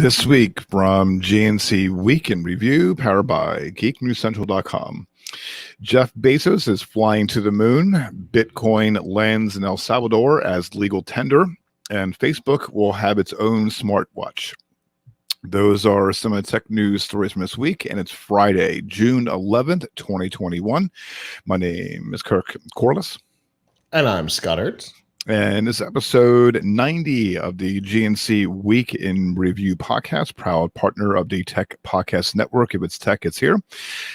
This week from GNC Week in Review, powered by GeekNewsCentral.com. Jeff Bezos is flying to the moon. Bitcoin lands in El Salvador as legal tender, and Facebook will have its own smartwatch. Those are some of the tech news stories from this week, and it's Friday, June 11th, 2021. My name is Kirk Corliss. And I'm Scott Ertz. And this is episode 90 of the GNC Week in Review podcast, proud partner of the Tech Podcast Network. If it's tech, it's here.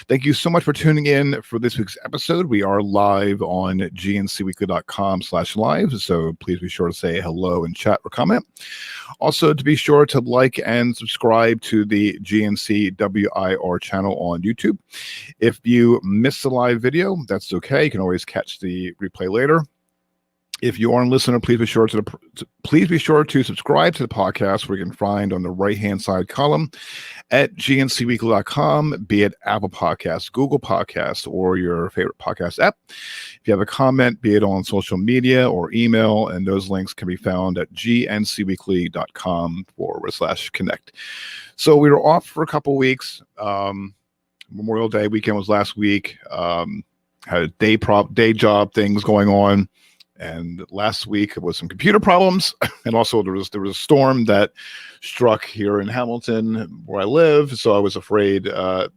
Thank you so much for tuning in for this week's episode. We are live on gncweekly.com/live, so please be sure to say hello and chat or comment. Also, to be sure to like and subscribe to the GNC WIR channel on YouTube. If you missed the live video, that's okay. You can always catch the replay later. If you are a listener, please be sure to subscribe to the podcast, where you can find on the right-hand side column at gncweekly.com, be it Apple Podcasts, Google Podcasts, or your favorite podcast app. If you have a comment, be it on social media or email, and those links can be found at gncweekly.com/connect. So we were off for a couple weeks. Memorial Day weekend was last week. Had day job things going on. And last week was some computer problems, and also there was a storm that struck here in Hamilton, where I live. So I was afraid the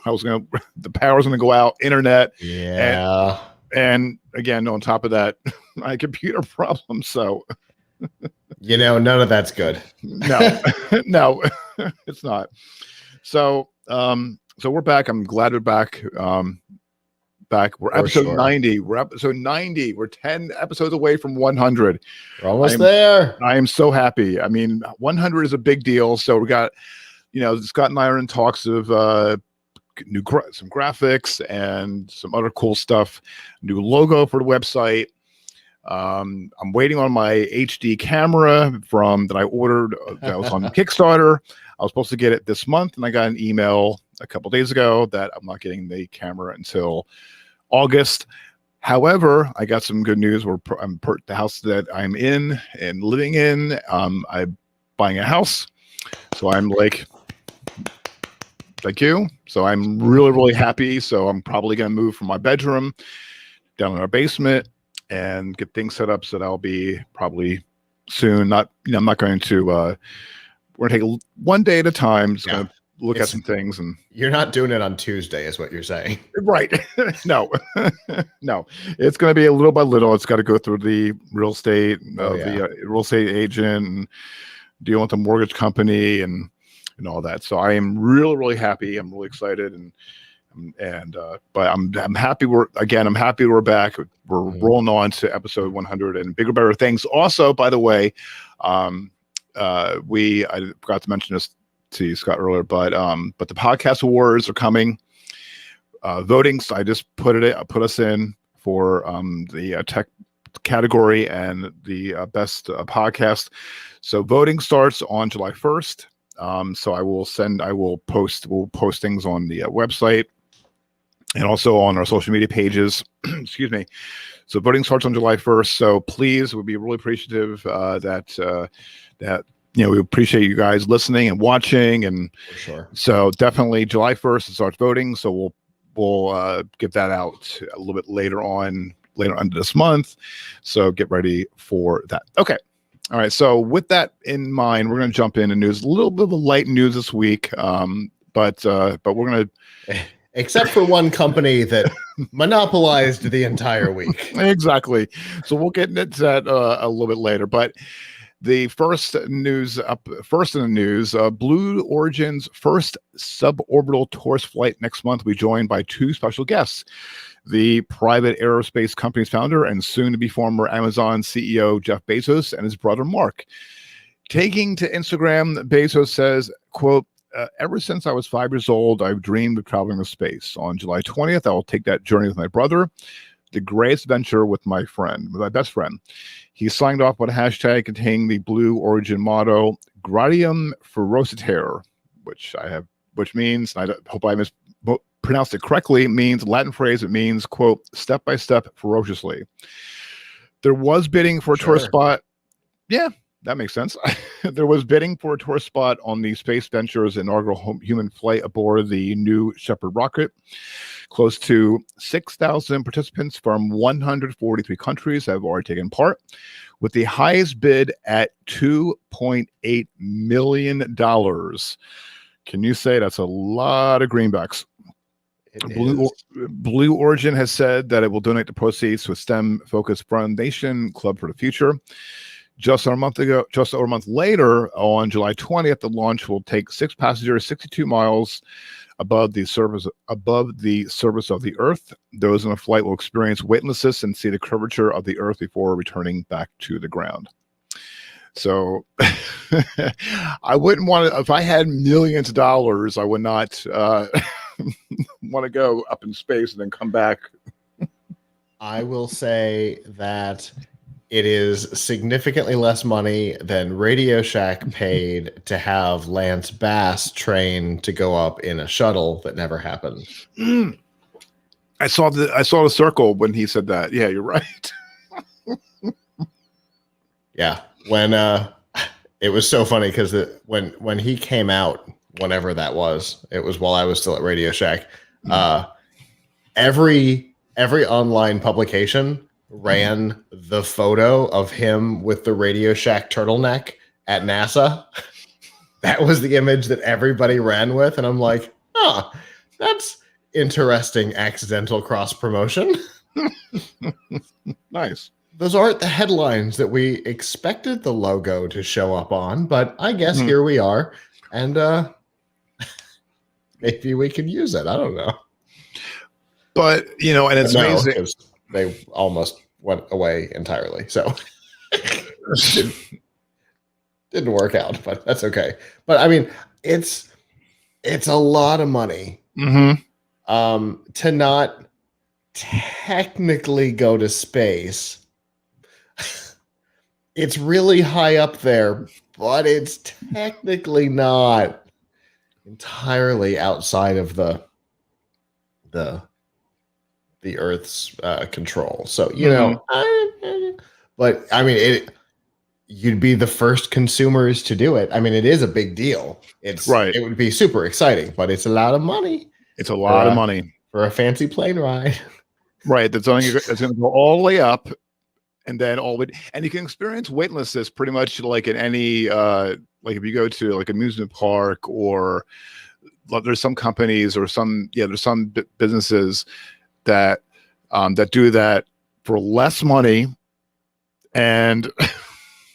power was gonna go out, internet. Yeah. And again, on top of that, my computer problems. So none of that's good. No, no, it's not. So we're back. I'm glad we're back. We're episode 90. We're episode 90. We're 10 episodes away from 100. We're almost there. I am so happy. I mean, 100 is a big deal. So we got, Scott and I are in talks of some graphics and some other cool stuff. New logo for the website. I'm waiting on my HD camera that I ordered. That was on Kickstarter. I was supposed to get it this month, and I got an email a couple days ago that I'm not getting the camera until August. However, I got some good news. The house that I'm in and living in, I'm buying a house. So I'm like, thank you. So I'm really, really happy. So I'm probably going to move from my bedroom down in our basement and get things set up so that I'll be probably soon. I'm not going to, we're going to take one day at a time. Just going to look at some things. And you're not doing it on Tuesday is what you're saying. Right. No, no, it's going to be a little by little. It's got to go through the real estate, the real estate agent, and deal with the mortgage company and all that. So I am really, really happy. I'm really excited. But I'm happy I'm happy we're back. We're rolling on to episode 100 and bigger, better things. Also, by the way, I forgot to mention this to you, Scott, earlier, but the podcast awards are coming. Voting, so I just put us in for the tech category and the best podcast. So voting starts on July 1st. So we'll post things on the website and also on our social media pages. Excuse me. So voting starts on July 1st. So please, we'd be really appreciative that we appreciate you guys listening and watching. And for sure. So definitely July 1st it starts voting. So we'll get that out a little bit later on this month. So get ready for that. Okay. All right. So with that in mind, we're going to jump into news. A little bit of light news this week, but we're going to. Except for one company that monopolized the entire week. Exactly. So we'll get into that a little bit later. But the first in the news, Blue Origin's first suborbital tourist flight next month will be joined by two special guests. The private aerospace company's founder and soon-to-be former Amazon CEO Jeff Bezos and his brother Mark. Taking to Instagram, Bezos says, quote, ever since I was 5 years old, I've dreamed of traveling to space. On July 20th, I will take that journey with my brother, the greatest venture with my best friend. He signed off with a hashtag containing the Blue Origin motto, Gradium Ferociter, which means, I hope I mispronounced it correctly, means Latin phrase. It means, quote, step by step ferociously. There was bidding for a tourist spot. Yeah. That makes sense. There was bidding for a tour spot on the Space Ventures inaugural human flight aboard the New Shepard rocket. Close to 6,000 participants from 143 countries have already taken part, with the highest bid at $2.8 million. Can you say that's a lot of greenbacks? Blue Origin has said that it will donate the proceeds to a STEM-focused foundation, Club for the Future. Just over a month later, on July 20th, the launch will take 6 passengers 62 miles above the surface of the Earth. Those on the flight will experience weightlessness and see the curvature of the Earth before returning back to the ground. So I wouldn't want to, if I had millions of dollars, I would not want to go up in space and then come back. I will say that it is significantly less money than Radio Shack paid to have Lance Bass train to go up in a shuttle that never happened. I saw the circle when he said that. Yeah, you're right. Yeah, when it was so funny because when he came out, whenever that was, it was while I was still at Radio Shack. Every online publication ran the photo of him with the Radio Shack turtleneck at NASA. That was the image that everybody ran with, and I'm like, oh, that's interesting accidental cross promotion. Nice. Those aren't the headlines that we expected the logo to show up on, but I guess here we are, and maybe we can use it. I don't know. But, and it's amazing. They almost went away entirely. So didn't work out, but that's okay. But I mean, it's a lot of money to not technically go to space. It's really high up there, but it's technically not entirely outside of the Earth's control. So, but I mean, you'd be the first consumers to do it. I mean, it is a big deal. It's right. It would be super exciting, but it's a lot of money. It's a lot of money for a fancy plane ride. Right. That's going to go all the way up, and then and you can experience weightlessness pretty much like in any like if you go to like amusement park, or there's some companies or there's some businesses that do that for less money, and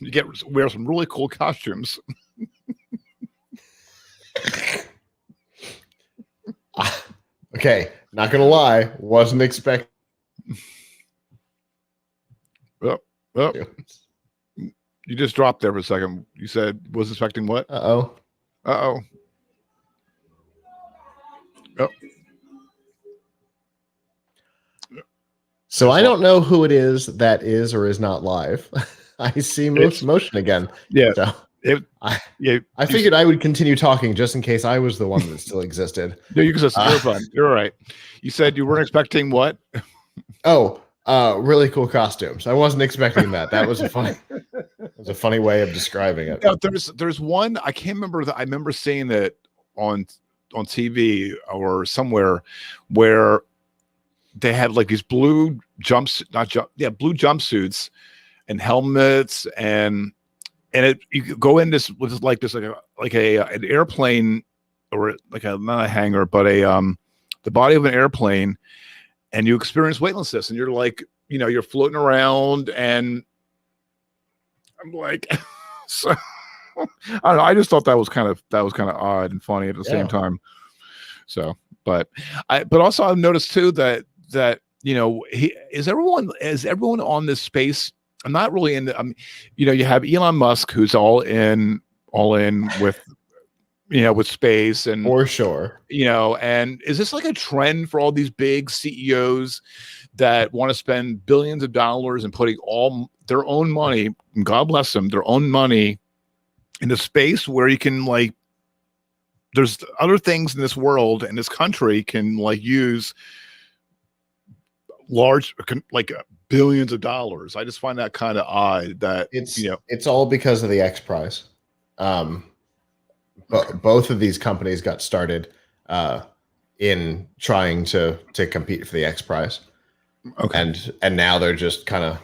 you wear some really cool costumes. Okay, not gonna lie, wasn't expecting. Oh, you just dropped there for a second. You said was expecting what? Oh. So I don't know who it is that is or is not live. I see motion again. Yeah. So I figured I would continue talking just in case I was the one that still existed. No, you can you're fine. You're all right. You said you weren't expecting what? Really cool costumes. I wasn't expecting that. That was a funny way of describing it. Yeah, there's one I can't remember. I remember seeing it on TV or somewhere where they had like these blue jumpsuits and helmets, and you could go in this with like an airplane, or like not a hangar, but the body of an airplane, and you experience weightlessness, and you're like, you're floating around, and I'm like, so I don't know. I just thought that was kind of odd and funny at the same time. So, but also I've noticed too that is everyone on this space. I'm not really in the, you have Elon Musk, who's all in with, with space, and for sure, and is this like a trend for all these big CEOs that want to spend billions of dollars and putting all their own money, God bless them, their own money into space, where you can there's other things in this world and this country can use large, billions of dollars. I just find that kind of odd that it's all because of the X Prize. But both of these companies got started in trying to compete for the X Prize. Okay. And now they're just kind of,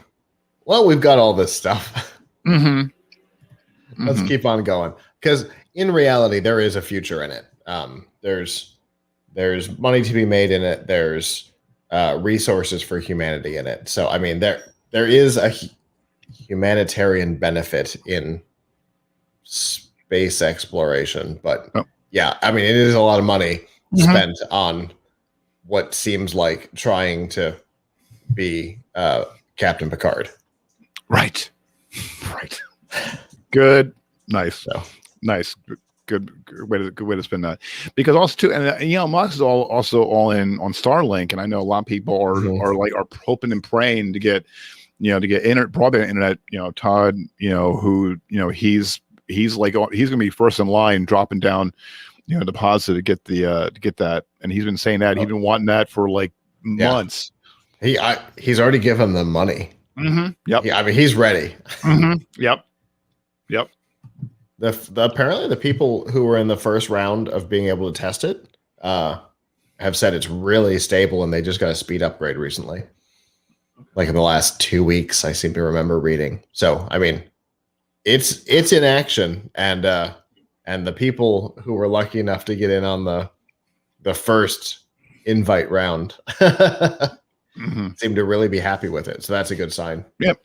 well, we've got all this stuff. Let's keep on going. Because in reality, there is a future in it. There's money to be made in it. There's resources for humanity in it. So, I mean, there is a humanitarian benefit in space exploration. But yeah, I mean, it is a lot of money spent on what seems like trying to be Captain Picard. Right. Good. Nice. So. Nice. Good way to spend that. Because also too, and Elon Musk is also all in on Starlink, and I know a lot of people are hoping and praying to get broadband internet. Todd, who he's gonna be first in line, dropping down deposit to get that, and he's been saying that he's been wanting that for like months. He's already given them money. Yep. I mean, he's ready. Yep. Apparently the people who were in the first round of being able to test it have said it's really stable, and they just got a speed upgrade recently. Like in the last 2 weeks, I seem to remember reading. So, I mean, it's in action, and the people who were lucky enough to get in on the first invite round seem to really be happy with it. So that's a good sign. Yep.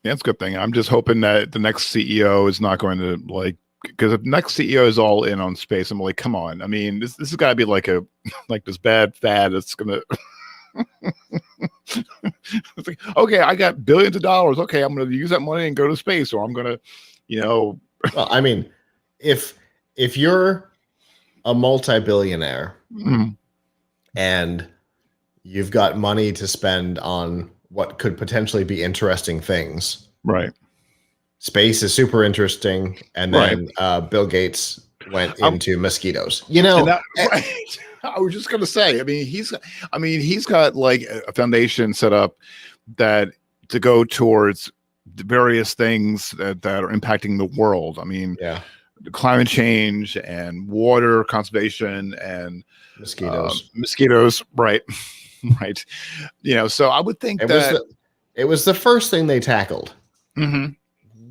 Yeah, it's a good thing. I'm just hoping that the next CEO is not going to because if the next CEO is all in on space, I'm like, come on. I mean, this has got to be like this bad fad that's gonna. It's like, okay, I got billions of dollars. Okay, I'm gonna use that money and go to space, or I'm gonna, Well, I mean, if you're a multi-billionaire and you've got money to spend on what could potentially be interesting things. Right. Space is super interesting. And then Bill Gates went into mosquitoes. Right. I was just gonna say, he's got like a foundation set up that to go towards the various things that are impacting the world. I mean, climate change and water conservation and mosquitoes, right. Right. So I would think it was the first thing they tackled,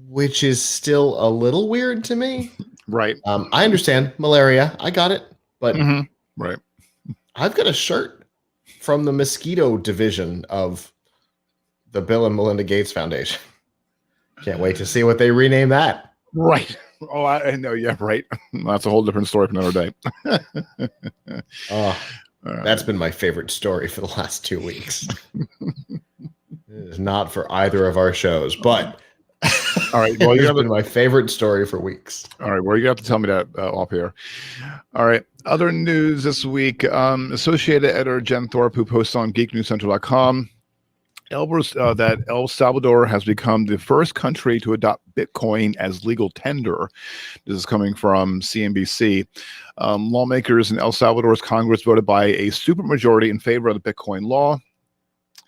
which is still a little weird to me. Right. I understand malaria. I got it. But right. I've got a shirt from the mosquito division of the Bill and Melinda Gates Foundation. Can't wait to see what they rename that. Right. Oh, I know. Yeah. Right. That's a whole different story for another day. That's been my favorite story for the last 2 weeks. It is not for either of our shows, but all right. Well, it's been my favorite story for weeks. All right. Well, you have to tell me that off here. All right. Other news this week: Associated editor Jen Thorpe, who posts on GeekNewsCentral.com, that El Salvador has become the first country to adopt Bitcoin as legal tender. This is coming from CNBC. Lawmakers in El Salvador's Congress voted by a supermajority in favor of the Bitcoin law.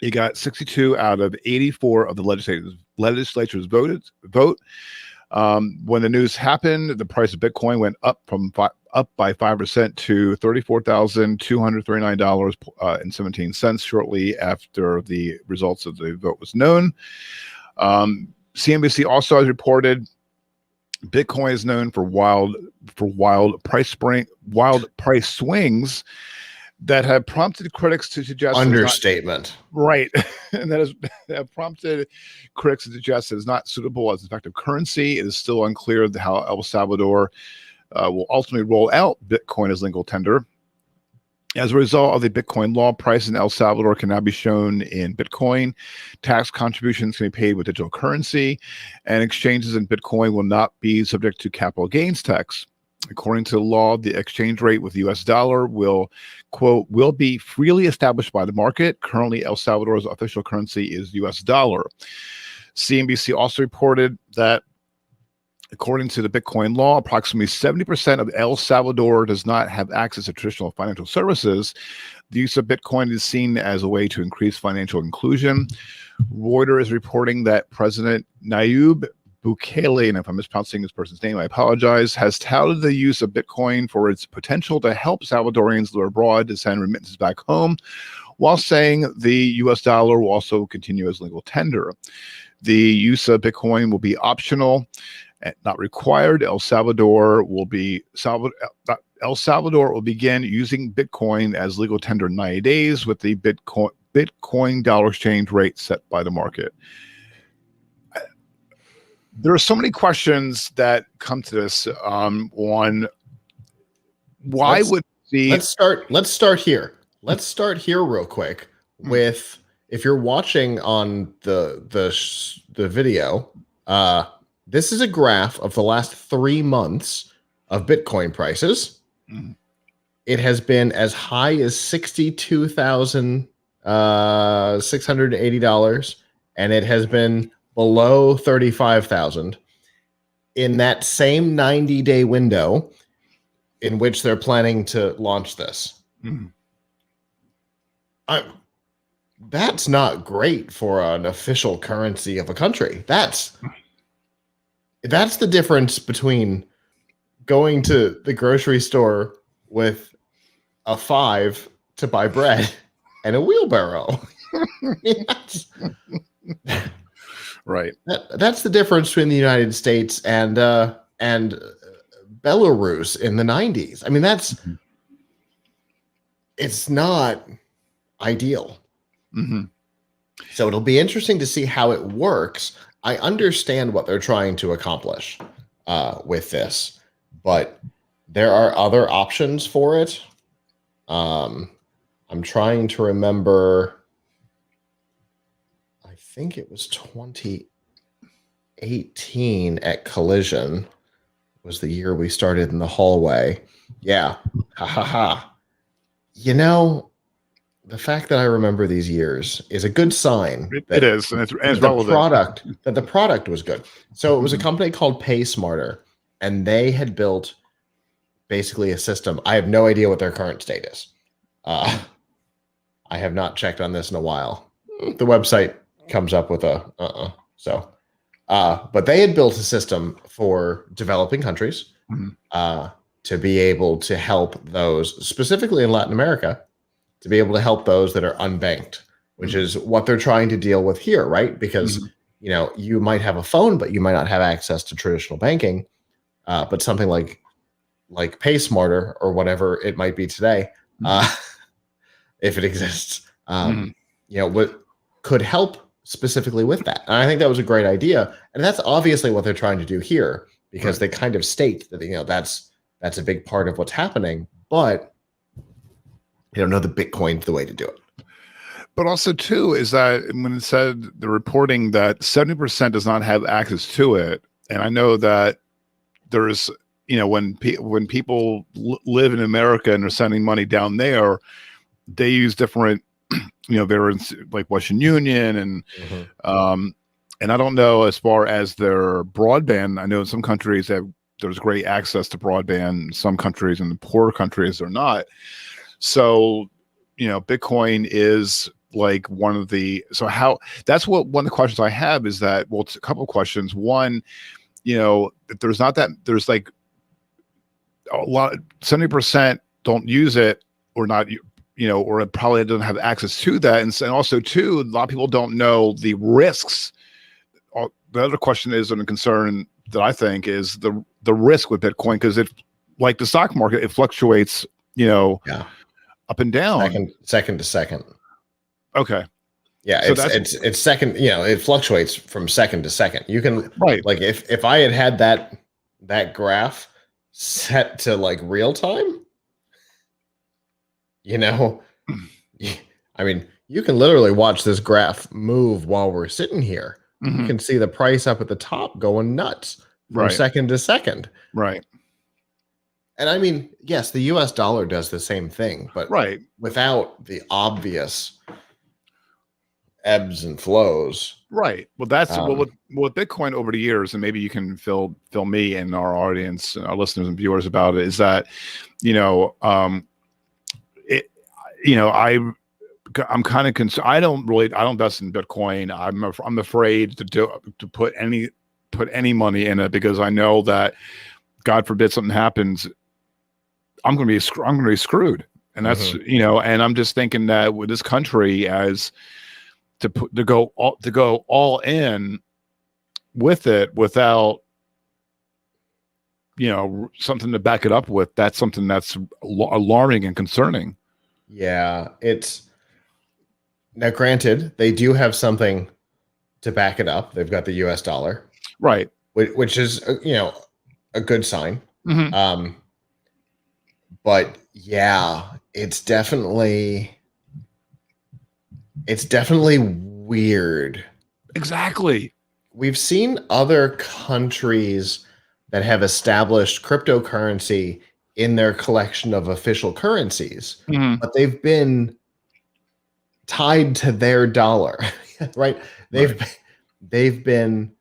You got 62 out of 84 of the legislatures vote. When the news happened, the price of Bitcoin went up by 5% to $34,239.17 shortly after the results of the vote was known. CNBC also has reported Bitcoin is known for wild price swings that have prompted critics to suggest understatement. Right. And that have prompted critics to suggest it is not suitable as an effective currency. It is still unclear how El Salvador will ultimately roll out Bitcoin as legal tender. As a result of the Bitcoin law, prices in El Salvador can now be shown in Bitcoin. Tax contributions can be paid with digital currency, and exchanges in Bitcoin will not be subject to capital gains tax. According to the law, the exchange rate with the U.S. dollar will, quote, will be freely established by the market. Currently, El Salvador's official currency is U.S. dollar. CNBC also reported that according to the Bitcoin law, approximately 70% of El Salvador does not have access to traditional financial services. The use of Bitcoin is seen as a way to increase financial inclusion. Reuters is reporting that President Nayib Bukele, and if I'm mispronouncing this person's name, I apologize, has touted the use of Bitcoin for its potential to help Salvadorians live abroad to send remittances back home, while saying the U.S. dollar will also continue as legal tender. The use of Bitcoin will be optional and not required. El Salvador will begin using Bitcoin as legal tender in 90 days with the Bitcoin dollar exchange rate set by the market. There are so many questions that come to this. On why let's start here. Let's start here real quick with, if you're watching on the video, this is a graph of the last 3 months of Bitcoin prices. It has been as high as $62,680, and it has been below 35,000 in that same 90-day window in which they're planning to launch this. That's not great for an official currency of a country. That's the difference between going to the grocery store with a 5 to buy bread and a wheelbarrow. Right. That's the difference between the United States and Belarus in the 90s. I mean, it's not ideal. So it'll be interesting to see how it works. I understand what they're trying to accomplish with this, but there are other options for it. I'm trying to remember. I think it was 2018 at Collision was the year we started in the hallway. Yeah. Ha ha ha. You know, the fact that I remember these years is a good sign. It is, and it's relevant. The product was good. So it was a company called PaySmarter, and they had built basically a system. I have no idea what their current state is. I have not checked on this in a while. The website comes up with but they had built a system for developing countries to be able to help those, specifically in Latin America, to be able to help those that are unbanked, which is what they're trying to deal with here, right? Because you might have a phone, but you might not have access to traditional banking. But something like PaySmarter or whatever it might be today, if it exists, what could help specifically with that. And I think that was a great idea. And that's obviously what they're trying to do here, because they kind of state that, that's a big part of what's happening, but they don't know the Bitcoin's the way to do it. But also, too, is that when it said the reporting that 70% does not have access to it, and I know that there's, when people live in America and they're sending money down there, they use different, variants like Western Union and I don't know as far as their broadband. I know in some countries there's great access to broadband. Some countries, and the poorer countries, are not. So, Bitcoin is like one of the, that's what one of the questions I have is that, well, it's a couple of questions. One, there's like a lot, 70% don't use it or not, or it probably doesn't have access to that. And also too, a lot of people don't know the risks. The other question is, and a concern that I think is the risk with Bitcoin, because it, like the stock market, it fluctuates, up and down, second to second. Okay. Yeah, so it's second. It fluctuates from second to second. You can like if I had that graph set to like real time, I mean, you can literally watch this graph move while we're sitting here. You can see the price up at the top going nuts from second to second. Right. And I mean, yes, the US dollar does the same thing, but without the obvious ebbs and flows. Right. Well, that's with Bitcoin over the years, and maybe you can fill me and our audience and our listeners and viewers I'm kind of concerned. I don't invest in Bitcoin. I'm afraid to put any money in it because I know that, God forbid something happens, I'm going to be screwed. And that's, and I'm just thinking that with this country to go all in with it without, something to back it up with, that's something that's alarming and concerning. Yeah, now granted, they do have something to back it up. They've got the US dollar. Right. Which is, a good sign. Mm-hmm. But yeah, it's definitely weird. Exactly. We've seen other countries that have established cryptocurrency in their collection of official currencies, but they've been tied to their dollar, right? They've been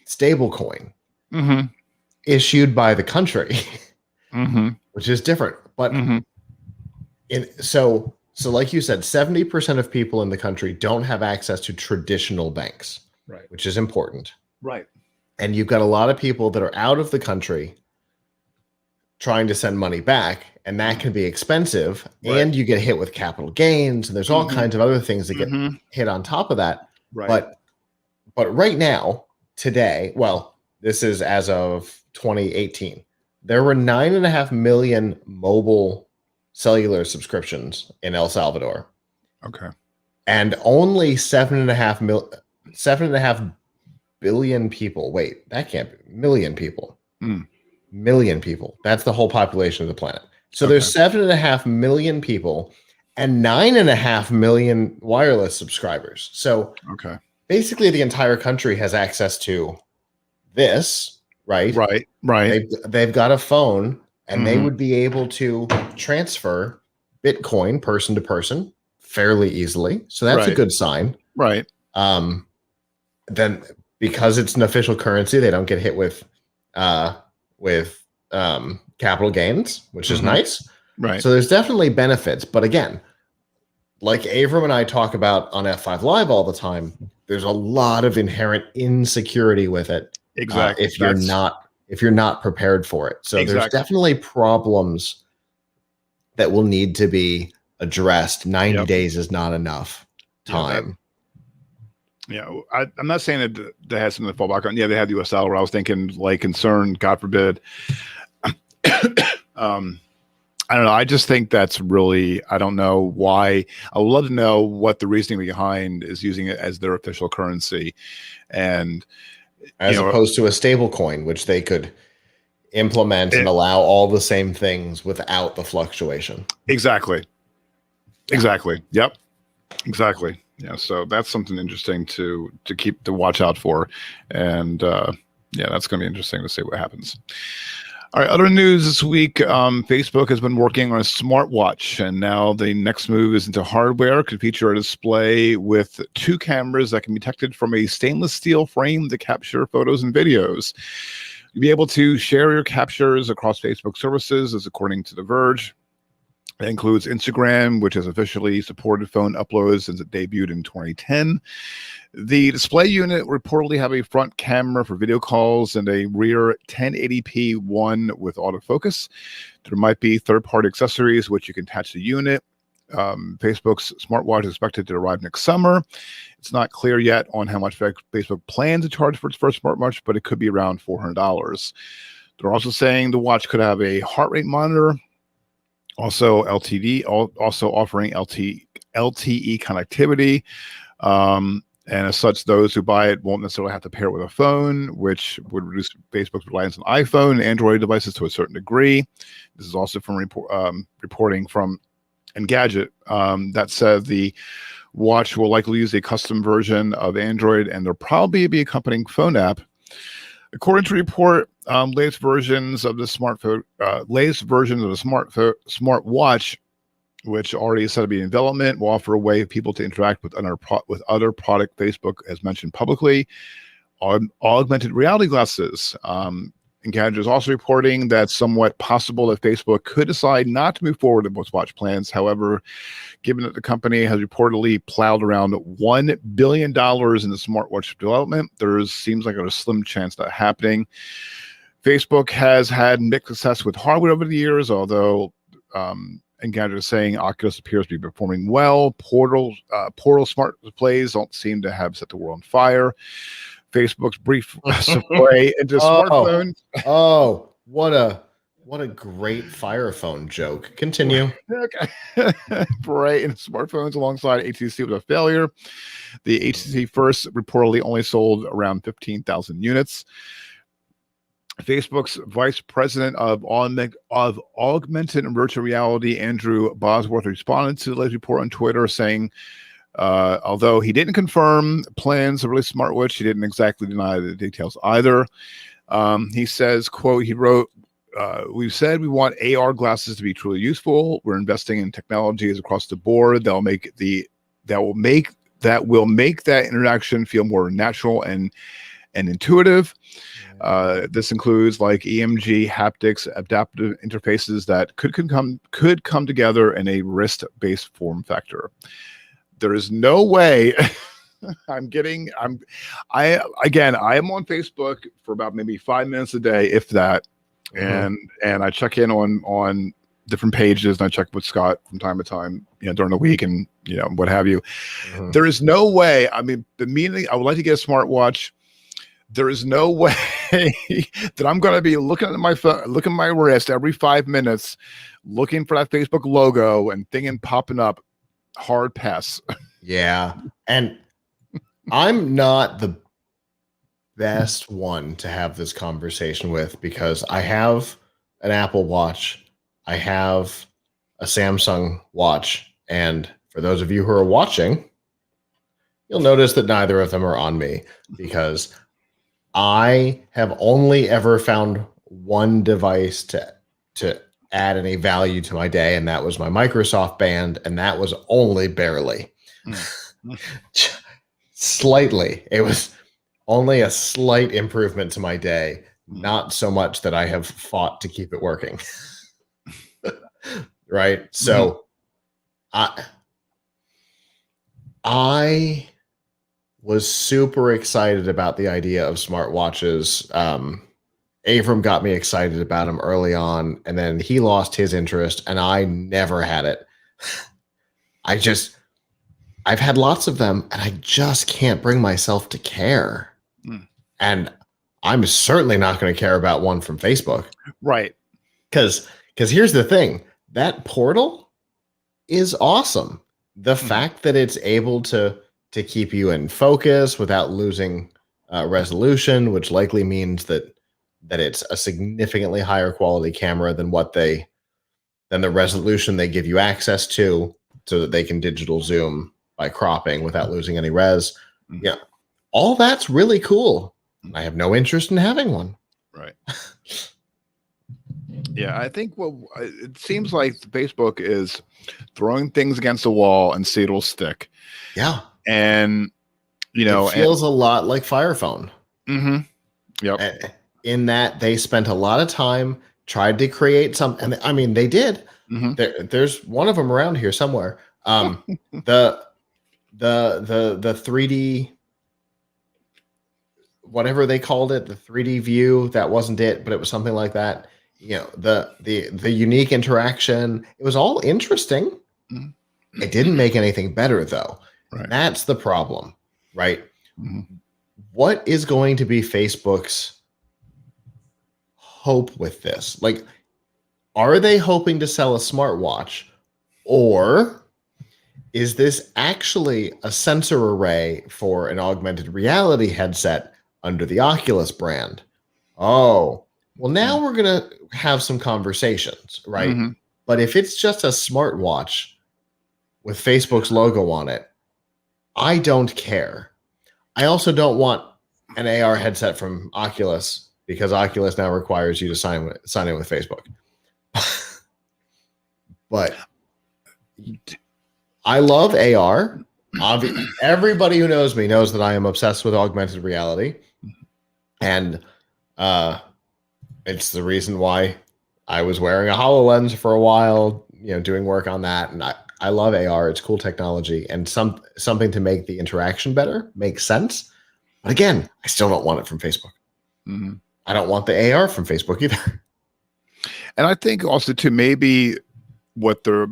stable coin issued by the country, which is different. But so like you said, 70% of people in the country don't have access to traditional banks, right? Which is important, right? And you've got a lot of people that are out of the country trying to send money back, and that can be expensive, and you get hit with capital gains, and there's all kinds of other things that get hit on top of that. Right. But right now, today, well, this is as of 2018, there were 9.5 million mobile cellular subscriptions in El Salvador. Okay. And only 7.5 billion people. Wait, that can't be million people. Million people. That's the whole population of the planet. So there's 7.5 million people and 9.5 million wireless subscribers. So basically the entire country has access to this, right? Right. They've got a phone, and they would be able to transfer Bitcoin person to person fairly easily. So that's a good sign. Right. Then because it's an official currency, they don't get hit with capital gains, which is nice. Right. So there's definitely benefits. But again, like Avram and I talk about on F5 Live all the time, there's a lot of inherent insecurity with it. Exactly. If you're not prepared for it. So there's definitely problems that will need to be addressed. 90 days is not enough time. I'm not saying that they had something to fall back on. Yeah, they had the US dollar. I was thinking like concern, God forbid. I don't know. I just think that's really, I don't know why. I would love to know what the reasoning behind is using it as their official currency. And as opposed to a stable coin, which they could implement and allow all the same things without the fluctuation. Exactly. Yep. Exactly. Yeah. So that's something interesting to watch out for. And that's going to be interesting to see what happens. All right, other news this week, Facebook has been working on a smartwatch, and now the next move is into hardware. Could feature a display with 2 cameras that can be detected from a stainless steel frame to capture photos and videos. You'll be able to share your captures across Facebook services, as according to The Verge. That includes Instagram, which has officially supported phone uploads since it debuted in 2010. The display unit reportedly have a front camera for video calls and a rear 1080p one with autofocus. There might be third-party accessories which you can attach to the unit. Facebook's smartwatch is expected to arrive next summer. It's not clear yet on how much Facebook plans to charge for its first smartwatch, but it could be around $400. They're also saying the watch could have a heart rate monitor, also LTE, also offering LTE connectivity. And as such, those who buy it won't necessarily have to pair it with a phone, which would reduce Facebook's reliance on iPhone and Android devices to a certain degree. This is also from reporting from Engadget that said the watch will likely use a custom version of Android, and there'll probably be accompanying phone app. According to the report, latest versions of the smartwatch, which already is said to be in development, will offer a way for people to interact with other product Facebook has mentioned publicly. Augmented reality glasses. Engadget is also reporting that it's somewhat possible that Facebook could decide not to move forward with its watch plans. However, given that the company has reportedly plowed around $1 billion in the smartwatch development, seems like there's a slim chance that happening. Facebook has had mixed success with hardware over the years, although Engadget is saying Oculus appears to be performing well. Portal smart displays don't seem to have set the world on fire. Facebook's brief foray into smartphones. Oh, what a great Fire Phone joke. Continue. Okay. Foray into smartphones alongside HTC was a failure. The HTC First reportedly only sold around 15,000 units. Facebook's vice president of augmented and virtual reality, Andrew Bosworth, responded to the latest report on Twitter, saying, although he didn't confirm plans to release smartwatch, he didn't exactly deny the details either. He says, quote, he wrote, we've said we want AR glasses to be truly useful. We're investing in technologies across the board that will make that interaction feel more natural and intuitive. This includes like EMG, haptics, adaptive interfaces that could come together in a wrist-based form factor. There is no way I am on Facebook for about maybe 5 minutes a day, if that. And I check in on different pages, and I check with Scott from time to time, during the week, and what have you. There is no way. I mean, immediately I would like to get a smartwatch. There is no way that I'm going to be looking at my phone, looking at my wrist every 5 minutes, looking for that Facebook logo and thing popping up. Hard pass. Yeah. And I'm not the best one to have this conversation with, because I have an Apple Watch, I have a Samsung watch, and for those of you who are watching, you'll notice that neither of them are on me, because I have only ever found one device to add any value to my day, and that was my Microsoft Band, and that was only barely. Slightly. It was only a slight improvement to my day, not so much that I have fought to keep it working. Right? So I was super excited about the idea of smartwatches. Avram got me excited about him early on, and then he lost his interest, and I never had it. I've had lots of them, and I just can't bring myself to care. And I'm certainly not going to care about one from Facebook. Right. Because here's the thing. That portal is awesome. The fact that it's able to keep you in focus without losing resolution, which likely means that it's a significantly higher quality camera than the resolution they give you access to, so that they can digital zoom by cropping without losing any res. Yeah, all that's really cool. I have no interest in having one. Right. Yeah, I think it seems like Facebook is throwing things against the wall and see it'll stick. Yeah. And it feels a lot like Fire Phone. Yep. In that they spent a lot of time, tried to create something. I mean, they did. There's one of them around here somewhere. The 3D, whatever they called it, the 3D view, that wasn't it, but it was something like that. The unique interaction, it was all interesting. It didn't make anything better, though. Right. That's the problem, right? What is going to be Facebook's hope with this? Like, are they hoping to sell a smartwatch, or is this actually a sensor array for an augmented reality headset under the Oculus brand? Oh, well, now we're going to have some conversations, right? But if it's just a smartwatch with Facebook's logo on it, I don't care. I also don't want an AR headset from Oculus, because Oculus now requires you to sign in with Facebook. But I love AR. Everybody who knows me knows that I am obsessed with augmented reality. And It's the reason why I was wearing a HoloLens for a while, doing work on that. And I love AR. It's cool technology, and something to make the interaction better makes sense. But again, I still don't want it from Facebook. Mm-hmm. I don't want the AR from Facebook either. And I think also too, maybe what they're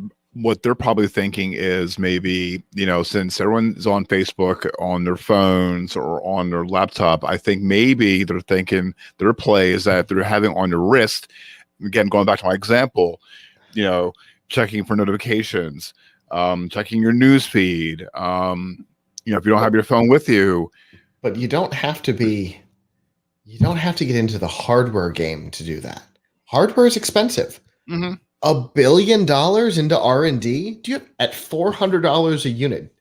probably thinking is maybe, since everyone's on Facebook on their phones or on their laptop, I think maybe they're thinking their play is that they're having on your wrist, again, going back to my example, checking for notifications, checking your news feed, if you don't have your phone with you. But you don't have to get into the hardware game to do that. Hardware is expensive. Mm-hmm. $1 billion into R&D? Do you at $400 a unit?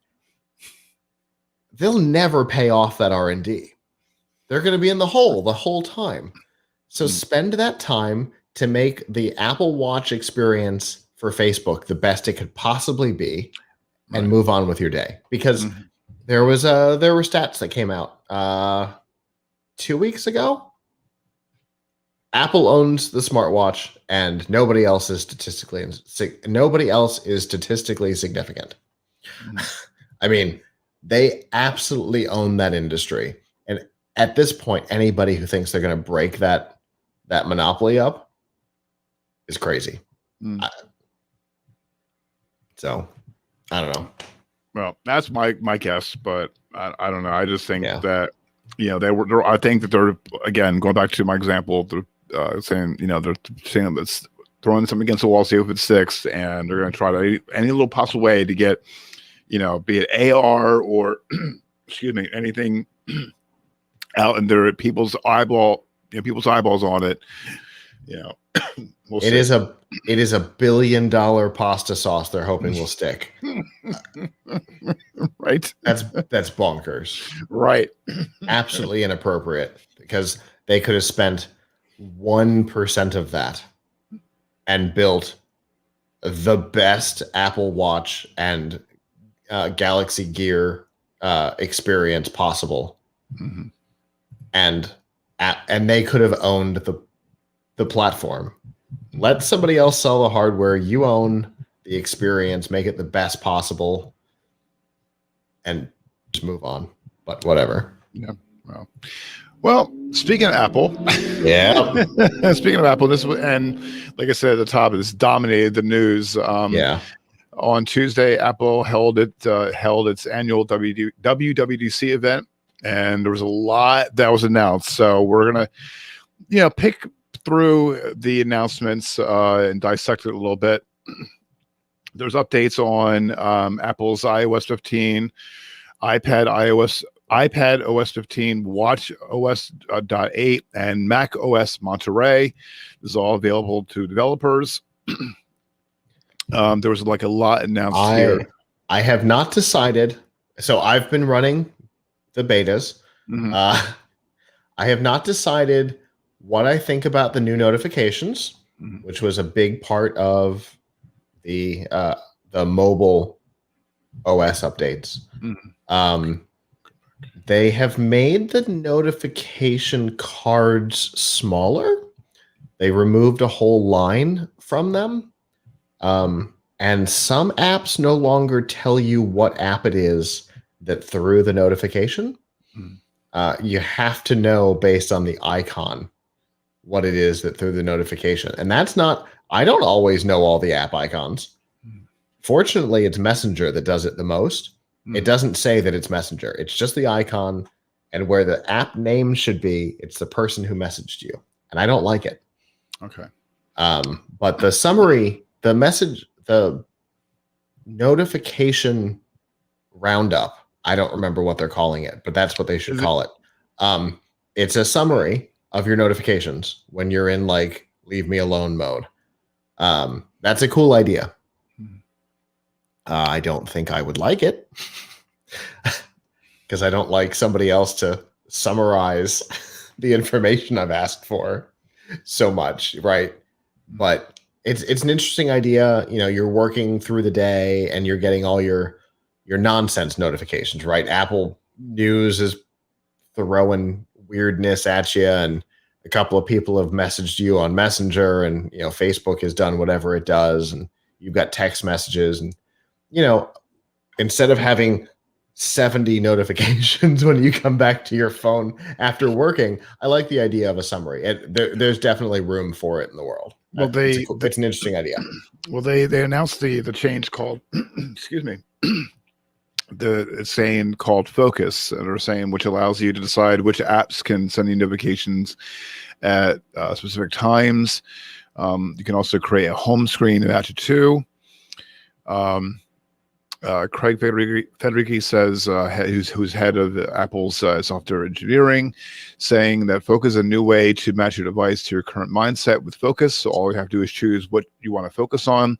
They'll never pay off that R&D. They're going to be in the hole the whole time. So spend that time to make the Apple Watch experience for Facebook the best it could possibly be, and move on with your day. Because there were stats that came out 2 weeks ago. Apple owns the smartwatch, and nobody else is statistically significant. I mean, they absolutely own that industry. And at this point, anybody who thinks they're going to break that monopoly up is crazy. So I don't know. Well, that's my guess, but I don't know. I just think that I think that they're, again, going back to my example, they're saying they're saying that's throwing something against the wall, see if it sticks, and they're going to try to any little possible way to get be it AR or excuse me, anything out in their people's eyeballs on it. We'll it is a $1 billion pasta sauce they're hoping will stick. Right. That's bonkers. Right. Absolutely inappropriate, because they could have spent 1% of that and built the best Apple Watch and Galaxy Gear experience possible. Mm-hmm. And they could have owned the platform. Let somebody else sell the hardware. You own the experience. Make it the best possible, and just move on. But whatever. Yeah. Well, speaking of Apple, yeah. Speaking of Apple, and like I said at the top, this dominated the news. On Tuesday, Apple held its annual WWDC event, and there was a lot that was announced. So we're gonna, pick through the announcements and dissect it a little bit. There's updates on Apple's iOS 15, iPad OS 15, Watch OS .8, and Mac OS Monterey. This is all available to developers. There was like a lot announced here. I have not decided. So I've been running the betas. Mm-hmm. I have not decided what I think about the new notifications, which was a big part of the mobile OS updates. They have made the notification cards smaller. They removed a whole line from them. And some apps no longer tell you what app it is that threw the notification. You have to know based on the icon what it is that threw the notification. And I don't always know all the app icons. Fortunately, it's Messenger that does it the most. It doesn't say that it's Messenger. It's just the icon, and where the app name should be, it's the person who messaged you. And I don't like it. Okay. But the summary, the notification roundup, I don't remember what they're calling it, but that's what they should call it. It's a summary of your notifications when you're in like leave me alone mode. That's a cool idea. I don't think I would like it because I don't like somebody else to summarize the information I've asked for so much, right? But it's an interesting idea. You're working through the day and you're getting all your nonsense notifications, right? Apple News is throwing weirdness at you, and a couple of people have messaged you on Messenger, and Facebook has done whatever it does, and you've got text messages, and instead of having 70 notifications when you come back to your phone after working, I like the idea of a summary. There's definitely room for it in the world. Well, it's an interesting idea. Well, they announced the change called excuse me. It's saying called Focus, and they're saying which allows you to decide which apps can send you notifications at specific times. You can also create a home screen and add it to. Craig Federighi says, who's head of Apple's software engineering, saying that Focus is a new way to match your device to your current mindset with Focus. So all you have to do is choose what you want to focus on.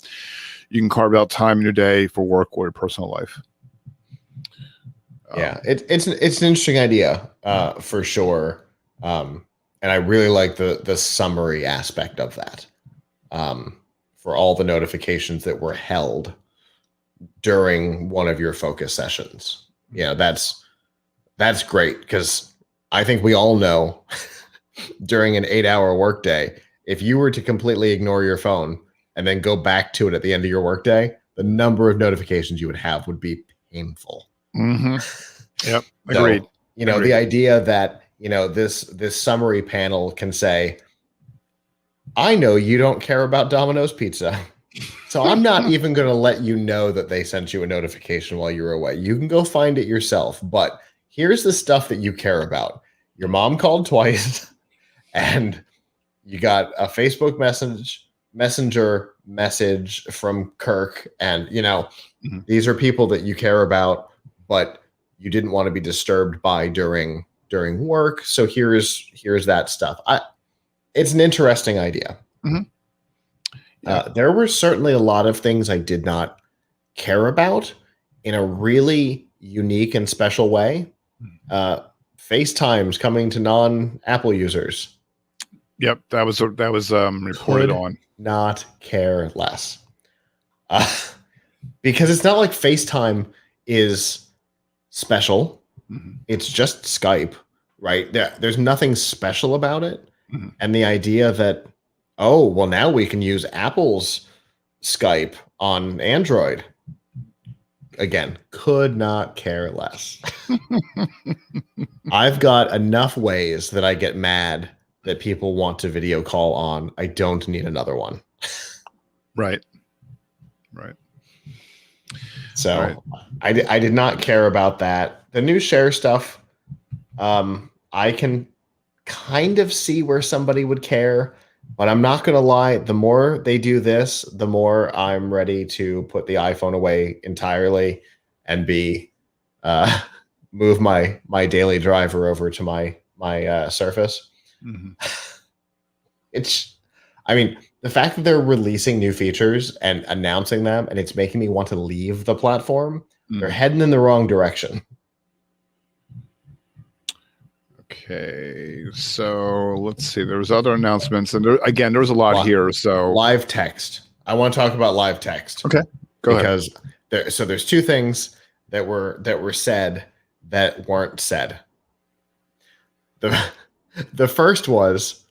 You can carve out time in your day for work or your personal life. Yeah, it's an interesting idea for sure, and I really like the summary aspect of that for all the notifications that were held during one of your focus sessions. That's great, because I think we all know during an 8-hour workday, if you were to completely ignore your phone and then go back to it at the end of your workday, the number of notifications you would have would be painful. Mm-hmm. Yep. Agreed. So, the idea that, this summary panel can say, I know you don't care about Domino's Pizza, so I'm not even going to let you know that they sent you a notification while you were away. You can go find it yourself. But here's the stuff that you care about. Your mom called twice, and you got a Facebook Messenger message from Kirk, and these are people that you care about, but you didn't want to be disturbed by during work. So here's that stuff. It's an interesting idea. Mm-hmm. Yeah. There were certainly a lot of things I did not care about in a really unique and special way. FaceTime's coming to non-Apple users. Yep, that was reported on. Not care less, because it's not like FaceTime is special. Mm-hmm. It's just Skype, right? There's nothing special about it. Mm-hmm. And the idea that, oh, well, now we can use Apple's Skype on Android. Again, could not care less. I've got enough ways that I get mad that people want to video call on. I don't need another one. Right. So I did not care about that. The new share stuff, I can kind of see where somebody would care, but I'm not going to lie. The more they do this, the more I'm ready to put the iPhone away entirely and move my daily driver over to my Surface. Mm-hmm. The fact that they're releasing new features and announcing them, and it's making me want to leave the platform, they're heading in the wrong direction. Okay, so let's see. There was other announcements, and there was a lot here. So live text. I want to talk about live text. Okay, go ahead. Because there's two things that were said that weren't said. The first was,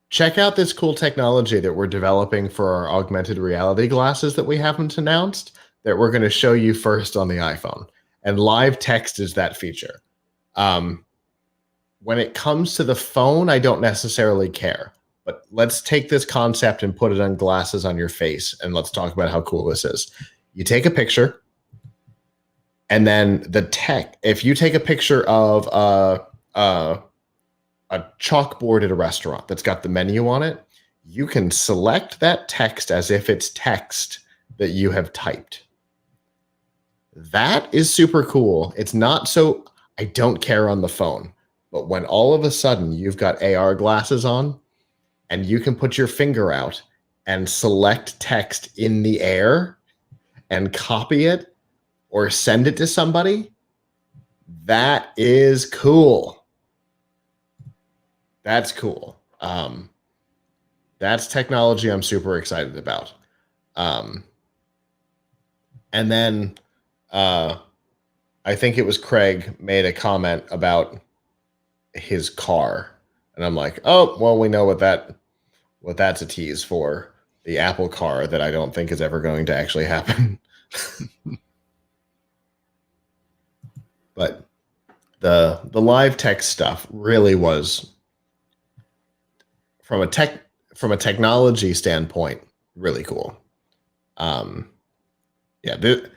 check out this cool technology that we're developing for our augmented reality glasses that we haven't announced, that we're going to show you first on the iPhone. And live text is that feature. When it comes to the phone, I don't necessarily care. But let's take this concept and put it on glasses on your face, and let's talk about how cool this is. You take a picture, and then if you take a picture of a chalkboard at a restaurant that's got the menu on it, you can select that text as if it's text that you have typed. That is super cool. It's not so I don't care on the phone, but when all of a sudden you've got AR glasses on and you can put your finger out and select text in the air and copy it or send it to somebody, that is cool. That's cool. That's technology I'm super excited about. And then I think it was Craig made a comment about his car And I'm like, oh, well, we know what that's a tease for, the Apple Car that I don't think is ever going to actually happen. But the live text stuff really was, from a technology standpoint, really cool. Yeah, the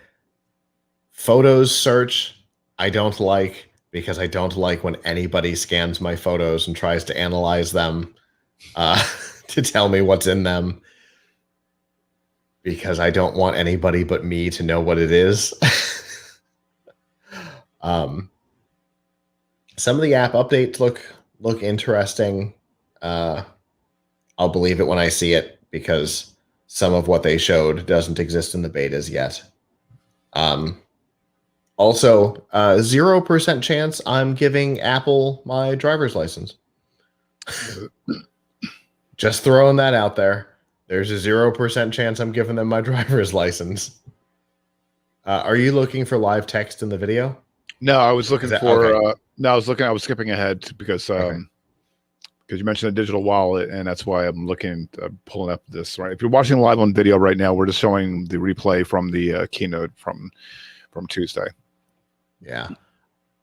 photos search I don't like, because I don't like when anybody scans my photos and tries to analyze them to tell me what's in them, because I don't want anybody but me to know what it is. Some of the app updates look interesting. I'll believe it when I see it, because some of what they showed doesn't exist in the betas yet. Also, 0% chance I'm giving Apple my driver's license. Just throwing that out there. There's a 0% chance I'm giving them my driver's license. Are you looking for live text in the video? No, I was looking for. Okay. No, I was skipping ahead because you mentioned a digital wallet, and that's why I'm looking, pulling up this. Right, if you're watching live on video right now, we're just showing the replay from the keynote from Tuesday. Yeah,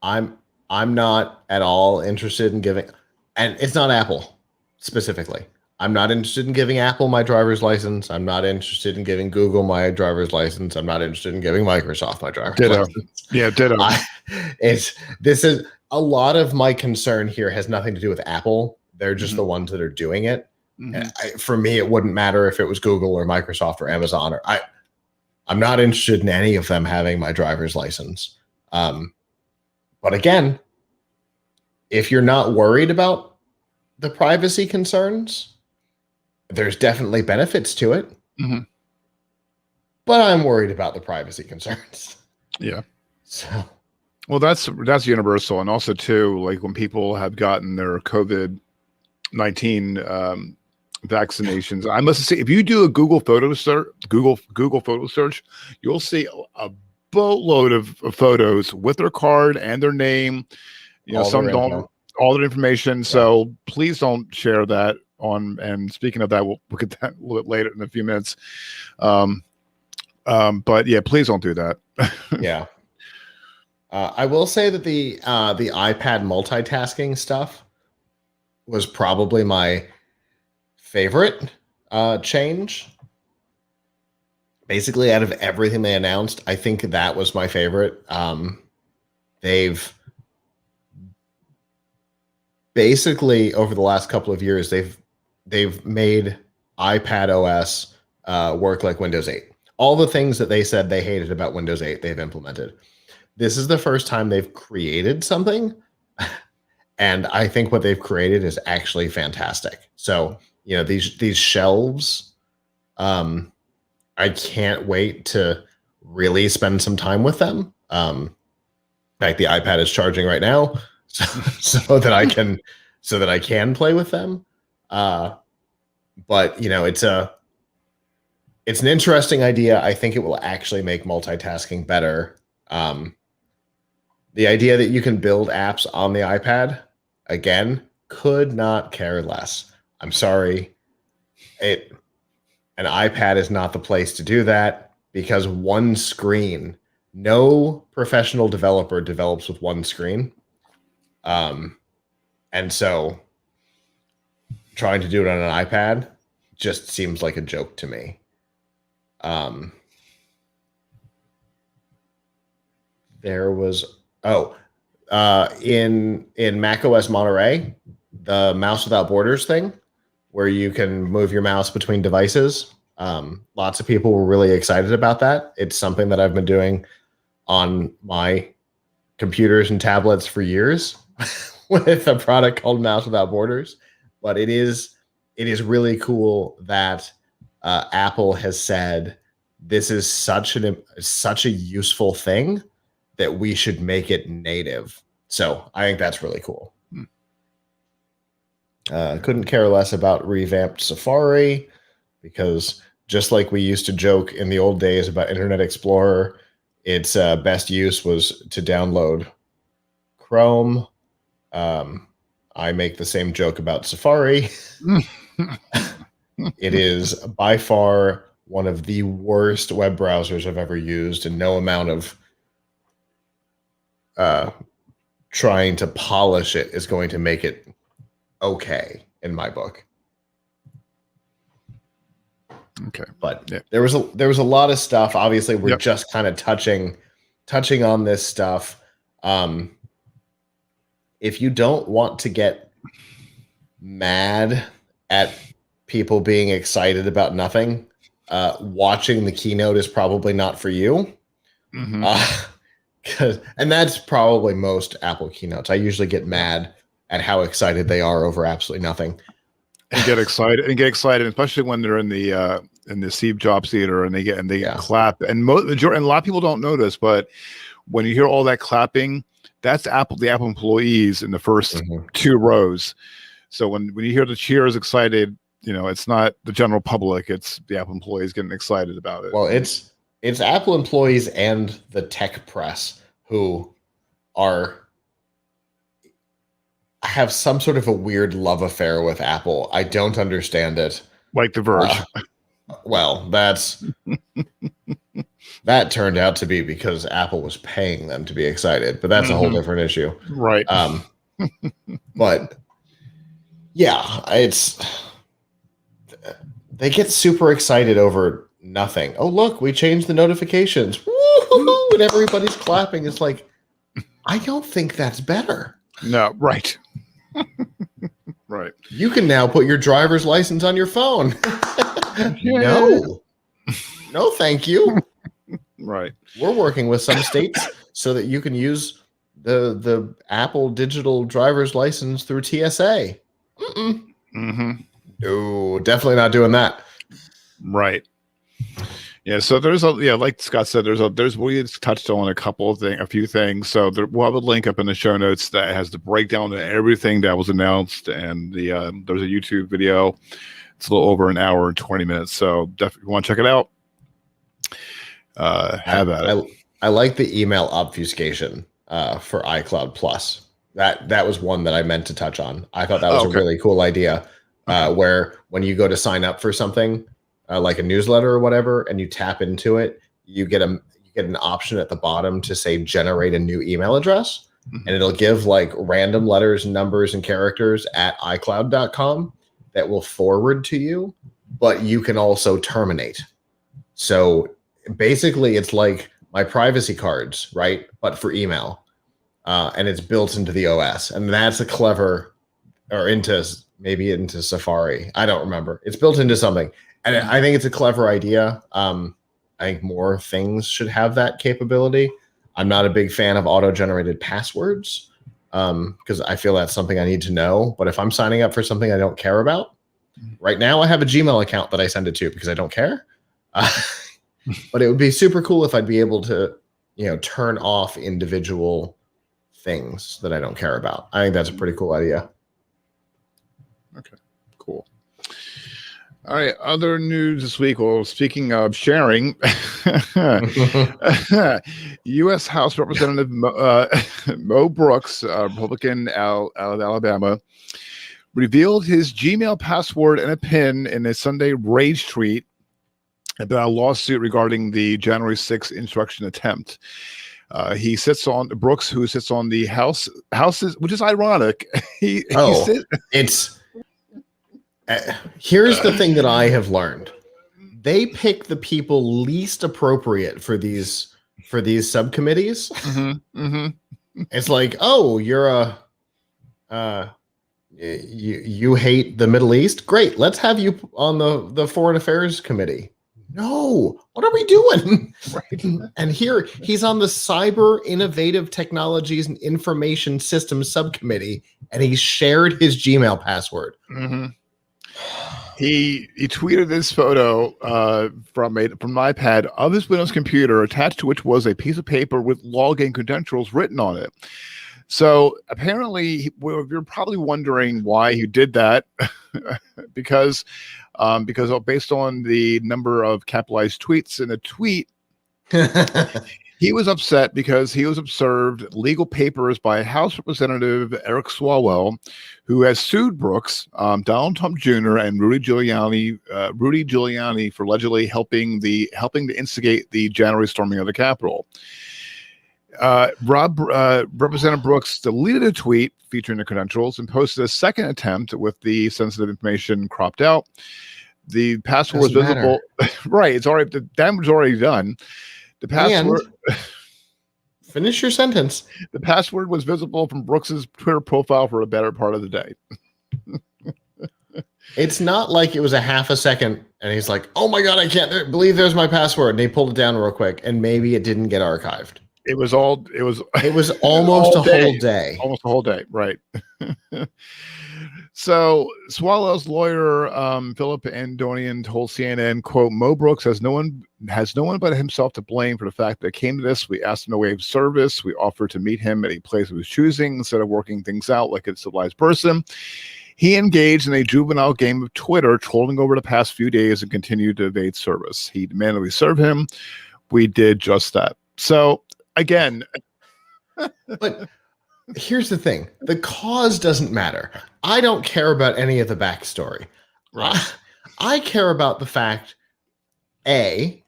I'm not at all interested in giving, and it's not Apple specifically. I'm not interested in giving Apple my driver's license. I'm not interested in giving Google my driver's license. I'm not interested in giving Microsoft my driver's license. Yeah, ditto. This is a lot of my concern here has nothing to do with Apple. They're just the ones that are doing it. For me, it wouldn't matter if it was Google or Microsoft or Amazon, or I'm not interested in any of them having my driver's license. But again, if you're not worried about the privacy concerns, there's definitely benefits to it. But I'm worried about the privacy concerns. Yeah. So, well, that's universal, and also too, like when people have gotten their COVID-19 vaccinations, I must say, if you do a Google photo search, you'll see a boatload of photos with their card and their name. You know, some don't, all their information. Yeah. So please don't share that on. And speaking of that, we'll get that a little bit later in a few minutes. But yeah, please don't do that. Yeah. I will say that the iPad multitasking stuff was probably my favorite change. Basically, out of everything they announced, I think that was my favorite. They've basically, over the last couple of years, they've made iPad OS work like Windows 8. All the things that they said they hated about Windows 8, they've implemented. This is the first time they've created something, and I think what they've created is actually fantastic. So, you know, these shelves, I can't wait to really spend some time with them. Like the iPad is charging right now, so that I can play with them. But you know, it's an interesting idea. I think it will actually make multitasking better. The idea that you can build apps on the iPad, again, could not care less. I'm sorry. An iPad is not the place to do that, because one screen, no professional developer develops with one screen. And so trying to do it on an iPad just seems like a joke to me. There was in macOS Monterey, the mouse without borders thing, where you can move your mouse between devices. Lots of people were really excited about that. It's something that I've been doing on my computers and tablets for years with a product called Mouse Without Borders. But it is really cool that Apple has said this is such a useful thing that we should make it native. So I think that's really cool. Couldn't care less about revamped Safari, because just like we used to joke in the old days about Internet Explorer, its best use was to download Chrome. I make the same joke about Safari. It is by far one of the worst web browsers I've ever used, and no amount of trying to polish it is going to make it okay in my book. Okay, but there was a lot of stuff. Obviously, we're just kind of touching on this stuff. If you don't want to get mad at people being excited about nothing, watching the keynote is probably not for you. Mm-hmm. And that's probably most Apple keynotes. I usually get mad at how excited they are over absolutely nothing. And get excited, especially when they're in the Steve Jobs Theater and they get clap. And and a lot of people don't notice, but when you hear all that clapping, that's the Apple employees in the first two rows. So when you hear the cheers excited, it's not the general public; it's the Apple employees getting excited about it. Well, it's Apple employees and the tech press who have some sort of a weird love affair with Apple. I don't understand it. Like The Verge. Well, that turned out to be because Apple was paying them to be excited, but that's a whole different issue. Right. But yeah, they get super excited over nothing. Oh, look, we changed the notifications. Woo-hoo-hoo, and everybody's clapping. It's like, I don't think that's better. No, right. Right. You can now put your driver's license on your phone. No, thank you. Right. We're working with some states so that you can use the Apple digital driver's license through TSA. No, definitely not doing that. Right. Yeah. So there's like Scott said, we touched on a few things. So we'll have a link up in the show notes that has the breakdown of everything that was announced, and there's a YouTube video. It's a little over an hour and 20 minutes. So definitely, if you want to check it out, have at it. I like the email obfuscation for iCloud Plus. That was one that I meant to touch on. I thought that was a really cool idea. Where when you go to sign up for something like a newsletter or whatever, and you tap into it, you get an option at the bottom to say generate a new email address, and it'll give like random letters, numbers, and characters at iCloud.com that will forward to you, but you can also terminate. So basically, it's like my privacy cards, right? But for email, and it's built into the OS, and that's a clever, or into Safari. I don't remember. It's built into something. And I think it's a clever idea. I think more things should have that capability. I'm not a big fan of auto-generated passwords because I feel that's something I need to know. But if I'm signing up for something I don't care about, right now I have a Gmail account that I send it to because I don't care. But it would be super cool if I'd be able to, turn off individual things that I don't care about. I think that's a pretty cool idea. Okay, cool. All right, other news this week. Well, speaking of sharing, U.S. House Representative Mo Brooks, Republican out of Alabama, revealed his Gmail password and a PIN in a Sunday rage tweet about a lawsuit regarding the January 6th insurrection attempt. Brooks, who sits on the Houses, which is ironic. Here's the thing that I have learned. They pick the people least appropriate for these subcommittees. It's like, oh, you're you hate the Middle East? Great. Let's have you on the Foreign Affairs Committee. No, what are we doing? Right. And here he's on the Cyber Innovative Technologies and Information Systems Subcommittee, and he shared his Gmail password. He tweeted this photo from an iPad of his Windows computer, attached to which was a piece of paper with login credentials written on it. So apparently, you're probably wondering why he did that, because based on the number of capitalized tweets in a tweet, He was upset because he was observed legal papers by House Representative Eric Swalwell, who has sued Brooks, Donald Trump Jr., and Rudy Giuliani for allegedly helping to instigate the January storming of the Capitol. Representative Brooks deleted a tweet featuring the credentials and posted a second attempt with the sensitive information cropped out. The password was visible. Right. It's already, the damage is already done. The password. Finish your sentence. The password was visible from Brooks's Twitter profile for a better part of the day. It's not like it was a half a second and he's like, oh my God, I can't believe there's my password. And he pulled it down real quick and maybe it didn't get archived. It was almost a whole day. Almost a whole day. Right. So Swallow's lawyer, Philip Andonian, told CNN, quote, Mo Brooks has no one but himself to blame for the fact that it came to this. We asked him to waive service. We offered to meet him at a place of his choosing instead of working things out like a civilized person. He engaged in a juvenile game of Twitter, trolling over the past few days and continued to evade service. He demanded we serve him. We did just that. So again, but here's the thing. The cause doesn't matter. I don't care about any of the backstory. Right. I care about the fact, A,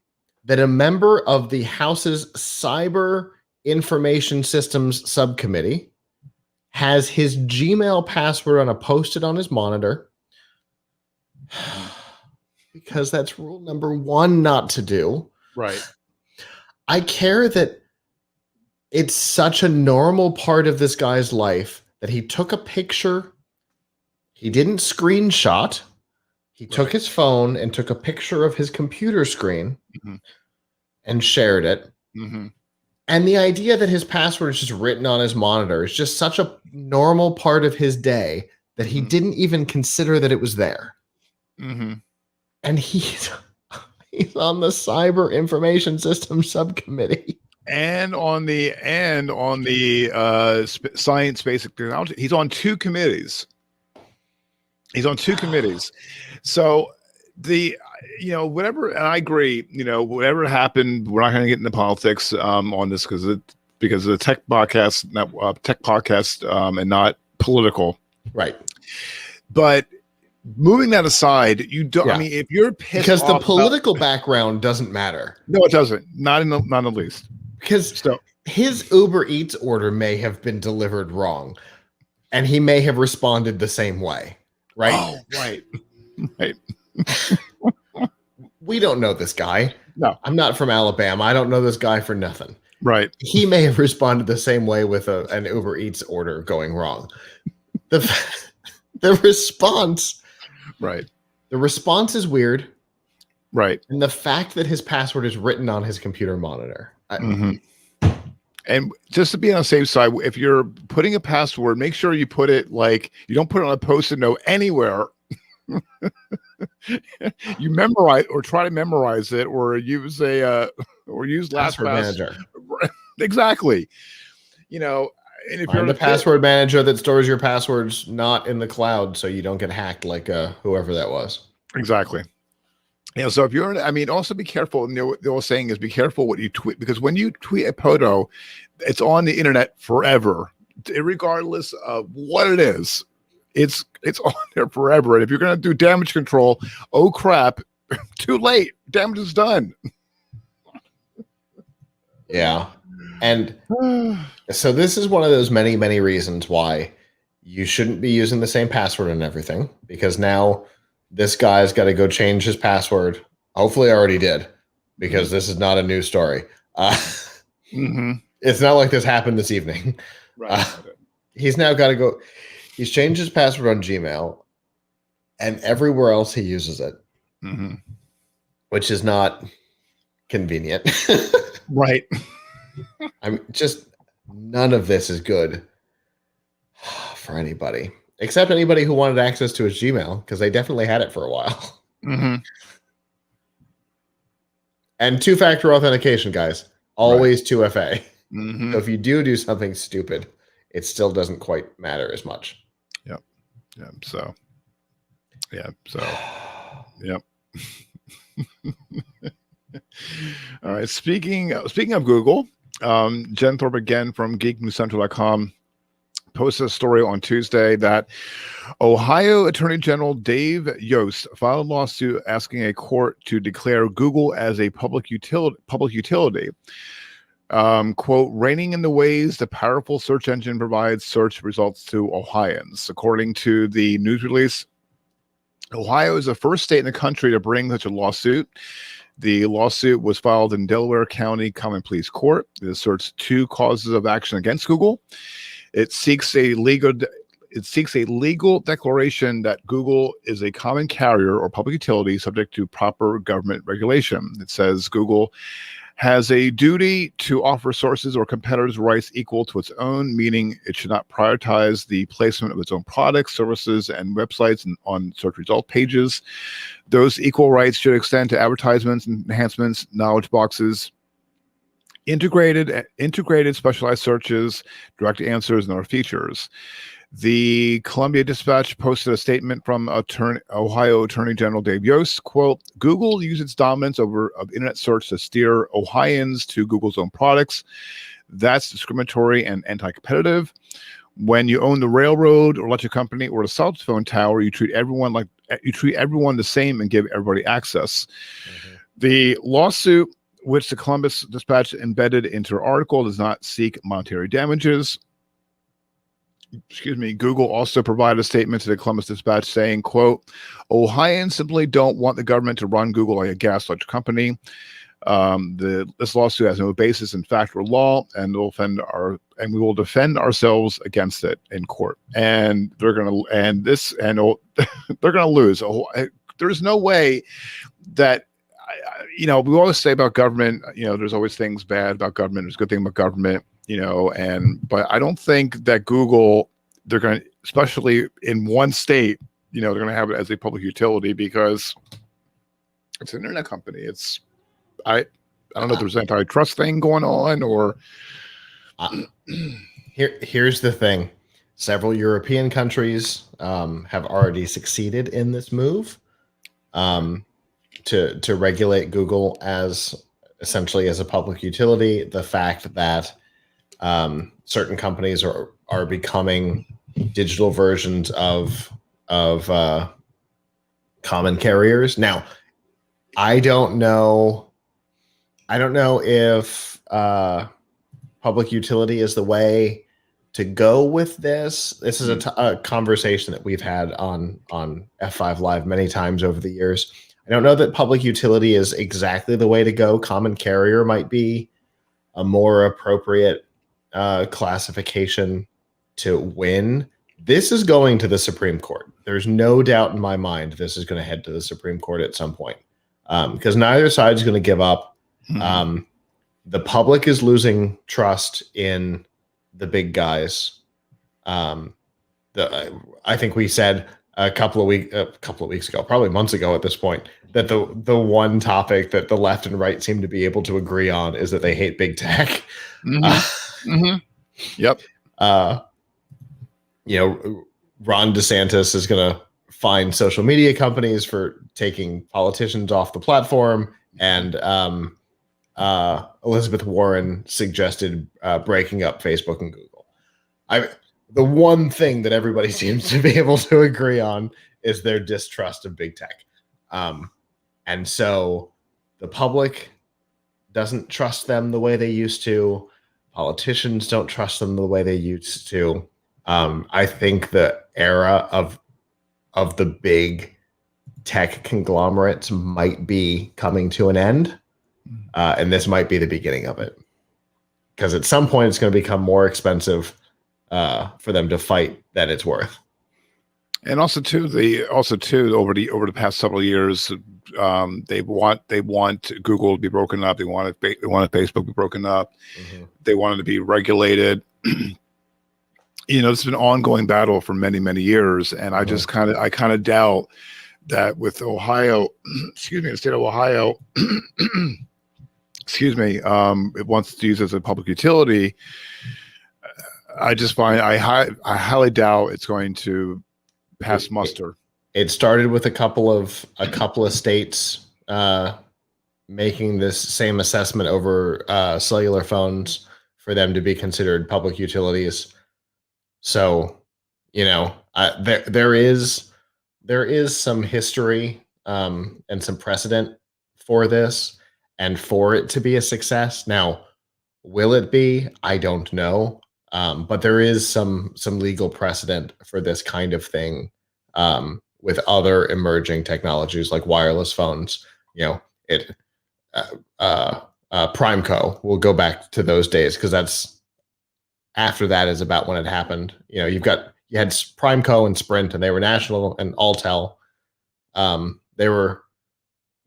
that a member of the House's Cyber Information Systems Subcommittee has his Gmail password on a post-it on his monitor because that's rule number 1 not to do. Right. I care that it's such a normal part of this guy's life that he took a picture. He didn't screenshot. He took his phone and took a picture of his computer screen and shared it. And the idea that his password is just written on his monitor is just such a normal part of his day that he didn't even consider that it was there. And he's on the Cyber Information Systems Subcommittee. And on the science basic technology, he's on 2 committees. So whatever, and I agree, whatever happened, we're not going to get into politics on this because of the tech podcast, and not political. Right. But moving that aside, you don't. Yeah. I mean, if you're pissed because the off political background doesn't matter. No, it doesn't. Not in the least. Because his Uber Eats order may have been delivered wrong, and he may have responded the same way. Right? Oh, right. Right. We don't know this guy. No. I'm not from Alabama. I don't know this guy for nothing. Right. He may have responded the same way with an Uber Eats order going wrong. The response. Right. The response is weird. Right. And the fact that his password is written on his computer monitor. And just to be on the safe side, if you're putting a password, make sure you put it you don't put it on a post-it note anywhere. You memorize or try to memorize it, or use password manager. Exactly. And if you're the password manager that stores your passwords not in the cloud, so you don't get hacked like whoever that was. Exactly. So if you're, also be careful. What they're saying is be careful what you tweet, because when you tweet a photo, it's on the internet forever, regardless of what it is. It's on there forever. And if you're going to do damage control, oh crap, too late. Damage is done. Yeah. And so this is one of those many, many reasons why you shouldn't be using the same password and everything, because now this guy's got to go change his password. Hopefully I already did, because this is not a news story. It's not like this happened this evening. Right. He's now got to go. He's changed his password on Gmail, and everywhere else he uses it, which is not convenient. Right. Just none of this is good for anybody, except anybody who wanted access to his Gmail, because they definitely had it for a while. And 2-factor authentication, guys, always 2FA. So if you do something stupid, it still doesn't quite matter as much. Yep. All right. Speaking of Google, Jen Thorpe again from geeknewscentral.com posted a story on Tuesday that Ohio Attorney General Dave Yost filed a lawsuit asking a court to declare Google as a public utility. Quote, reigning in the ways the powerful search engine provides search results to Ohioans. According to the news release, Ohio is the first state in the country to bring such a lawsuit. The lawsuit was filed in Delaware County Common Pleas Court. It asserts 2 causes of action against Google. It seeks a legal declaration that Google is a common carrier or public utility subject to proper government regulation. It says Google has a duty to offer sources or competitors' rights equal to its own, meaning it should not prioritize the placement of its own products, services, and websites on search result pages. Those equal rights should extend to advertisements, enhancements, knowledge boxes, integrated specialized searches, direct answers, and other features. The Columbia Dispatch posted a statement from Ohio Attorney General Dave Yost, quote, Google used its dominance of internet search to steer Ohioans to Google's own products. That's discriminatory and anti-competitive. When you own the railroad or electric company or the cell phone tower, you treat everyone the same and give everybody access. Mm-hmm. The lawsuit, which the Columbus Dispatch embedded into her article, does not seek monetary damages. Google also provided a statement to the Columbus Dispatch saying, quote, Ohioans simply don't want the government to run Google like a gas electric company. This lawsuit has no basis in fact or law, and we will defend ourselves against it in court. And they're going to lose. There's no way that, we always say about government, there's always things bad about government. There's good thing about government. But I don't think that Google, they're going to, especially in one state, they're going to have it as a public utility because it's an internet company. I don't know if there's an antitrust thing going on or. Here's the thing. Several European countries have already succeeded in this move to regulate Google as essentially as a public utility. The fact that certain companies are becoming digital versions of common carriers. Now, I don't know if public utility is the way to go with this. This is a conversation that we've had on F5 Live many times over the years. I don't know that public utility is exactly the way to go. Common carrier might be a more appropriate classification to win. This is going to the Supreme Court. There's no doubt in my mind this is going to head to the Supreme Court at some point because neither side is going to give up. Mm-hmm. The public is losing trust in the big guys. I think we said a couple of weeks ago, probably months ago at this point, that the one topic that the left and right seem to be able to agree on is that they hate big tech. Mm-hmm. Yep. Ron DeSantis is going to fine social media companies for taking politicians off the platform, and Elizabeth Warren suggested breaking up Facebook and Google. The one thing that everybody seems to be able to agree on is their distrust of big tech. And so the public doesn't trust them the way they used to. Politicians don't trust them the way they used to. I think the era of the big tech conglomerates might be coming to an end. And this might be the beginning of it. Because at some point it's going to become more expensive for them to fight than it's worth. And also too, over the past several years, they want Google to be broken up. They wanted Facebook to be broken up. Mm-hmm. They wanted to be regulated. It's been an ongoing battle for many, many years, and I just kind of doubt that with Ohio, the state of Ohio, it wants to use it as a public utility. I highly doubt it's going to pass muster. It started with a couple of states making this same assessment over cellular phones for them to be considered public utilities. So, there is some history and some precedent for this, and for it to be a success. Now, will it be? I don't know. But there is some legal precedent for this kind of thing with other emerging technologies like wireless phones. It Primeco. We'll go back to those days because that's after that is about when it happened. You had Primeco and Sprint, and they were national, and Alltel. They were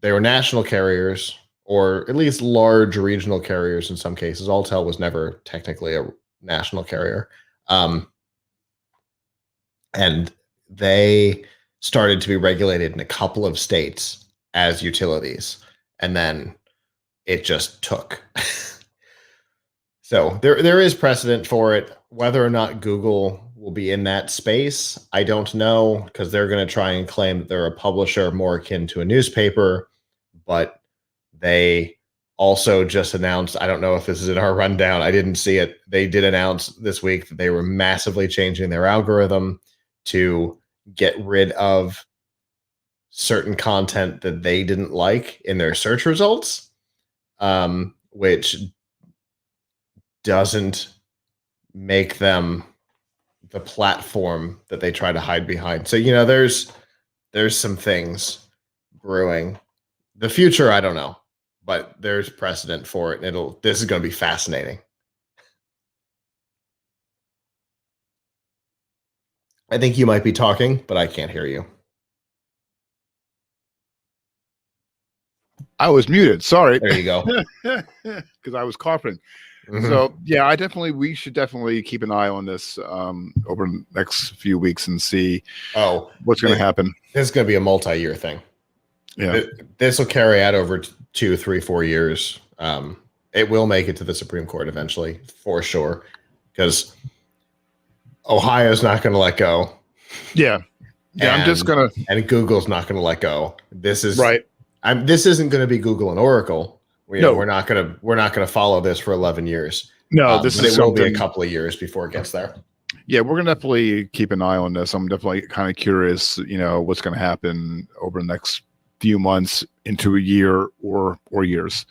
national carriers, or at least large regional carriers in some cases. Alltel was never technically a national carrier. And they started to be regulated in a couple of states as utilities. And then it just took. So there is precedent for it. Whether or not Google will be in that space, I don't know, because they're going to try and claim that they're a publisher more akin to a newspaper. But they also just announced, I don't know if this is in our rundown, I didn't see it. They did announce this week that they were massively changing their algorithm to get rid of certain content that they didn't like in their search results, which doesn't make them the platform that they try to hide behind. So, there's some things brewing. The future, I don't know, but there's precedent for it. And this is going to be fascinating. I think you might be talking, but I can't hear you. I was muted. Sorry. There you go. Because I was coughing. Mm-hmm. So yeah, we should definitely keep an eye on this over the next few weeks and see what's going to happen. This is going to be a multi-year thing. Yeah, this will carry out over 2, 3, 4 years. It will make it to the Supreme Court eventually, for sure, because Ohio's not going to let go. Yeah, and Google's not going to let go. This is right. This isn't going to be Google and Oracle. We're not going to follow this for 11 years. No, it will be a couple of years before it gets there. Yeah, we're gonna definitely keep an eye on this. I'm definitely kind of curious, what's going to happen over the next few months into a year or years.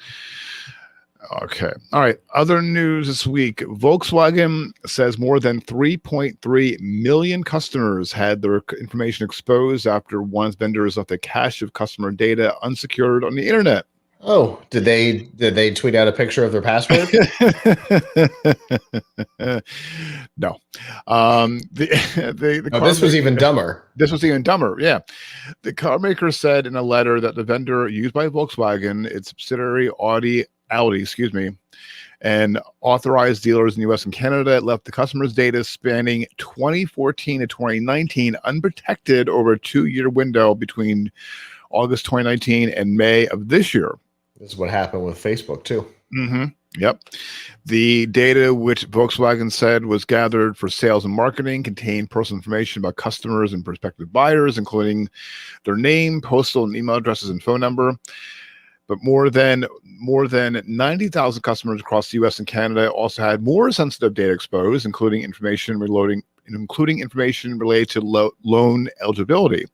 Okay. All right. Other news this week. Volkswagen says more than 3.3 million customers had their information exposed after one vendors left a cache of customer data unsecured on the internet. Oh, did they tweet out a picture of their password? No. This was even dumber. This was even dumber. Yeah. The car maker said in a letter that the vendor used by Volkswagen, its subsidiary Audi, and authorized dealers in the US and Canada left the customer's data spanning 2014 to 2019 unprotected over a 2-year window between August 2019 and May of this year. This is what happened with Facebook too. Mm-hmm. Yep. The data, which Volkswagen said was gathered for sales and marketing, contained personal information about customers and prospective buyers, including their name, postal and email addresses, and phone number. But more than 90,000 customers across the U.S. and Canada also had more sensitive data exposed, including information related to loan eligibility.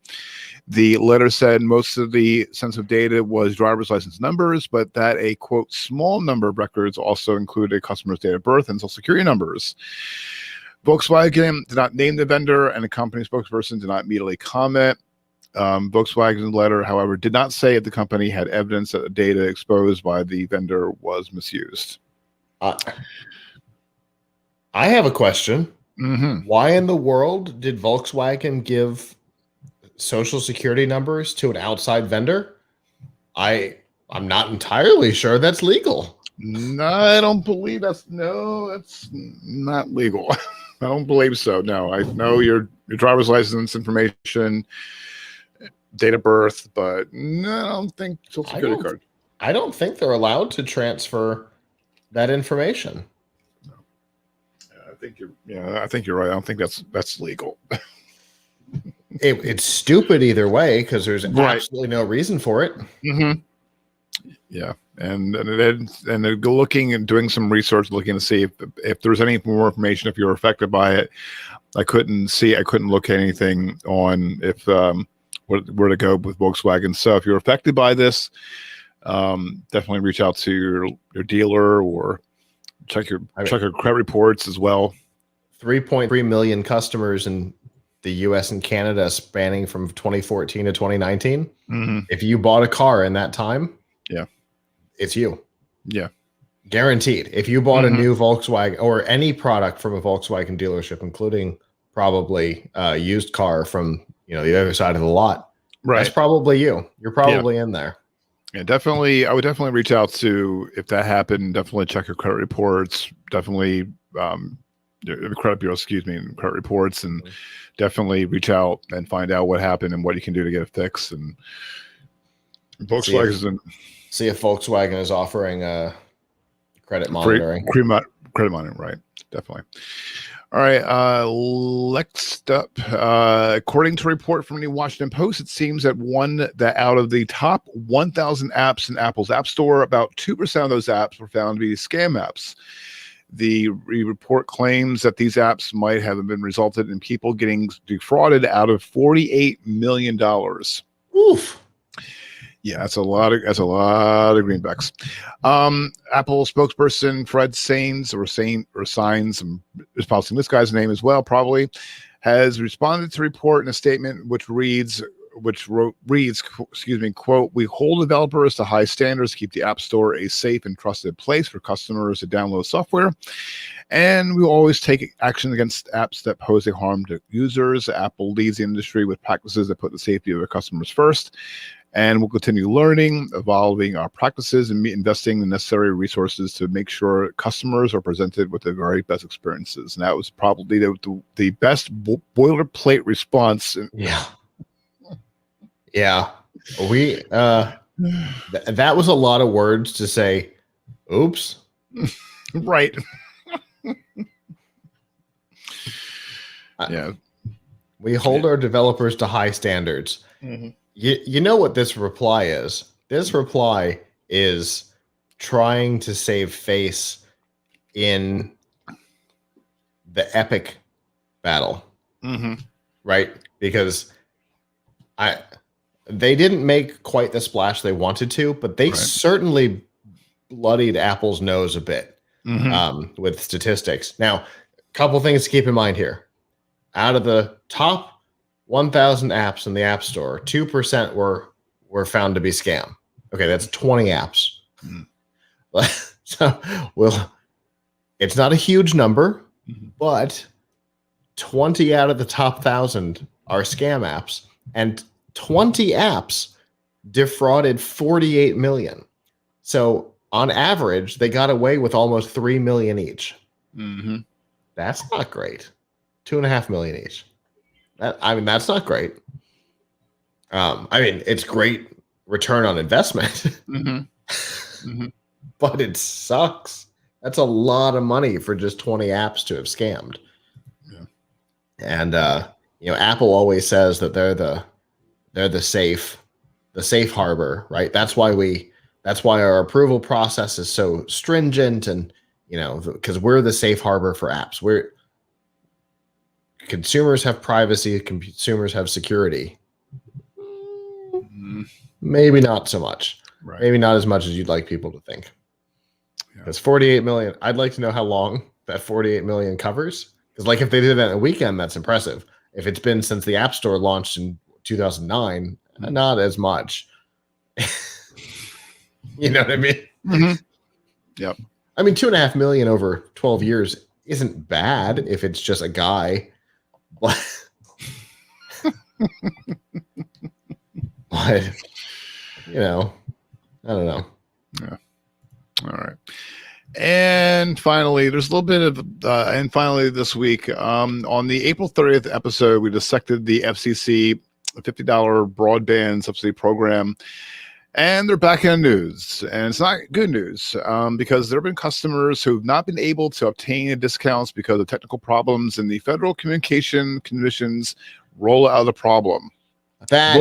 The letter said most of the sensitive data was driver's license numbers, but that a, quote, small number of records also included customers' date of birth and social security numbers. Volkswagen did not name the vendor, and the company spokesperson did not immediately comment. Volkswagen's letter, however, did not say if the company had evidence that the data exposed by the vendor was misused. I have a question. Mm-hmm. Why in the world did Volkswagen give social security numbers to an outside vendor? I'm not entirely sure that's legal. No, I don't believe that's not legal. I don't believe so. No, I know your driver's license information, date of birth, but no, I don't think social security card. I don't think they're allowed to transfer that information. No. I think you're right. I don't think that's legal. It's stupid either way because there's absolutely no reason for it. Mm-hmm. Yeah, and they're looking and doing some research, looking to see if there's any more information if you're affected by it. I couldn't look at anything on if where to go with Volkswagen. So if you're affected by this, definitely reach out to your dealer or check your credit reports as well. 3.3 million customers in the US and Canada spanning from 2014 to 2019. Mm-hmm. If you bought a car in that time, yeah, it's you. Yeah. Guaranteed. If you bought a new Volkswagen or any product from a Volkswagen dealership, including probably a used car from the other side of the lot, right, that's probably you. You're probably in there. Yeah, definitely. I would definitely reach out to, if that happened, definitely check your credit reports. Definitely, the credit bureau, credit reports, and definitely reach out and find out what happened and what you can do to get it fixed. And Volkswagen see if Volkswagen is offering credit monitoring. Credit monitoring, right? Definitely. All right. Next up, according to a report from the Washington Post, it seems that out of the top 1,000 apps in Apple's App Store, about 2% of those apps were found to be scam apps. The report claims that these apps might have been resulted in people getting defrauded out of $48 million. Oof. Yeah, that's a lot of greenbacks. Apple spokesperson Fred Sains is pronouncing this guy's name as well, probably, has responded to report in a statement which reads, quote, "We hold developers to high standards to keep the App Store a safe and trusted place for customers to download software. And we will always take action against apps that pose a harm to users. Apple leads the industry with practices that put the safety of their customers first. And we'll continue learning, evolving our practices, and investing the necessary resources to make sure customers are presented with the very best experiences." And that was probably the best boilerplate response. Yeah. Yeah. We that was a lot of words to say, oops. Right. Yeah. We hold our developers to high standards. Mm-hmm. You know what this reply is? This reply is trying to save face in the Epic battle, right? Because they didn't make quite the splash they wanted to, but they certainly bloodied Apple's nose a bit with statistics. Now, a couple things to keep in mind here. Out of the top 1,000 apps in the App Store, 2% were found to be scam. Okay, that's 20 apps. So, it's not a huge number, but 20 out of the top 1,000 are scam apps, and 20 apps defrauded 48 million. So, on average, they got away with almost 3 million each. That's not great. 2.5 million each. That's not great. It's great return on investment, but it sucks. That's a lot of money for just 20 apps to have scammed. Yeah. And Apple always says that they're the safe harbor, right? That's why our approval process is so stringent, and because we're the safe harbor for apps. Consumers have privacy, consumers have security. Maybe not so much. Right. Maybe not as much as you'd like people to think. Because 48 million, I'd like to know how long that 48 million covers. Because if they did that in a weekend, that's impressive. If it's been since the App Store launched in 2009, not as much. You know what I mean? Yep. 2.5 million over 12 years isn't bad if it's just a guy. But I don't know. Yeah. All right. And finally, there's a little bit of, this week, on the April 30th episode, we dissected the FCC $50 broadband subsidy program. And they're back in the news, and it's not good news because there have been customers who have not been able to obtain discounts because of technical problems, and the Federal Communication Commission's roll out of the problem. That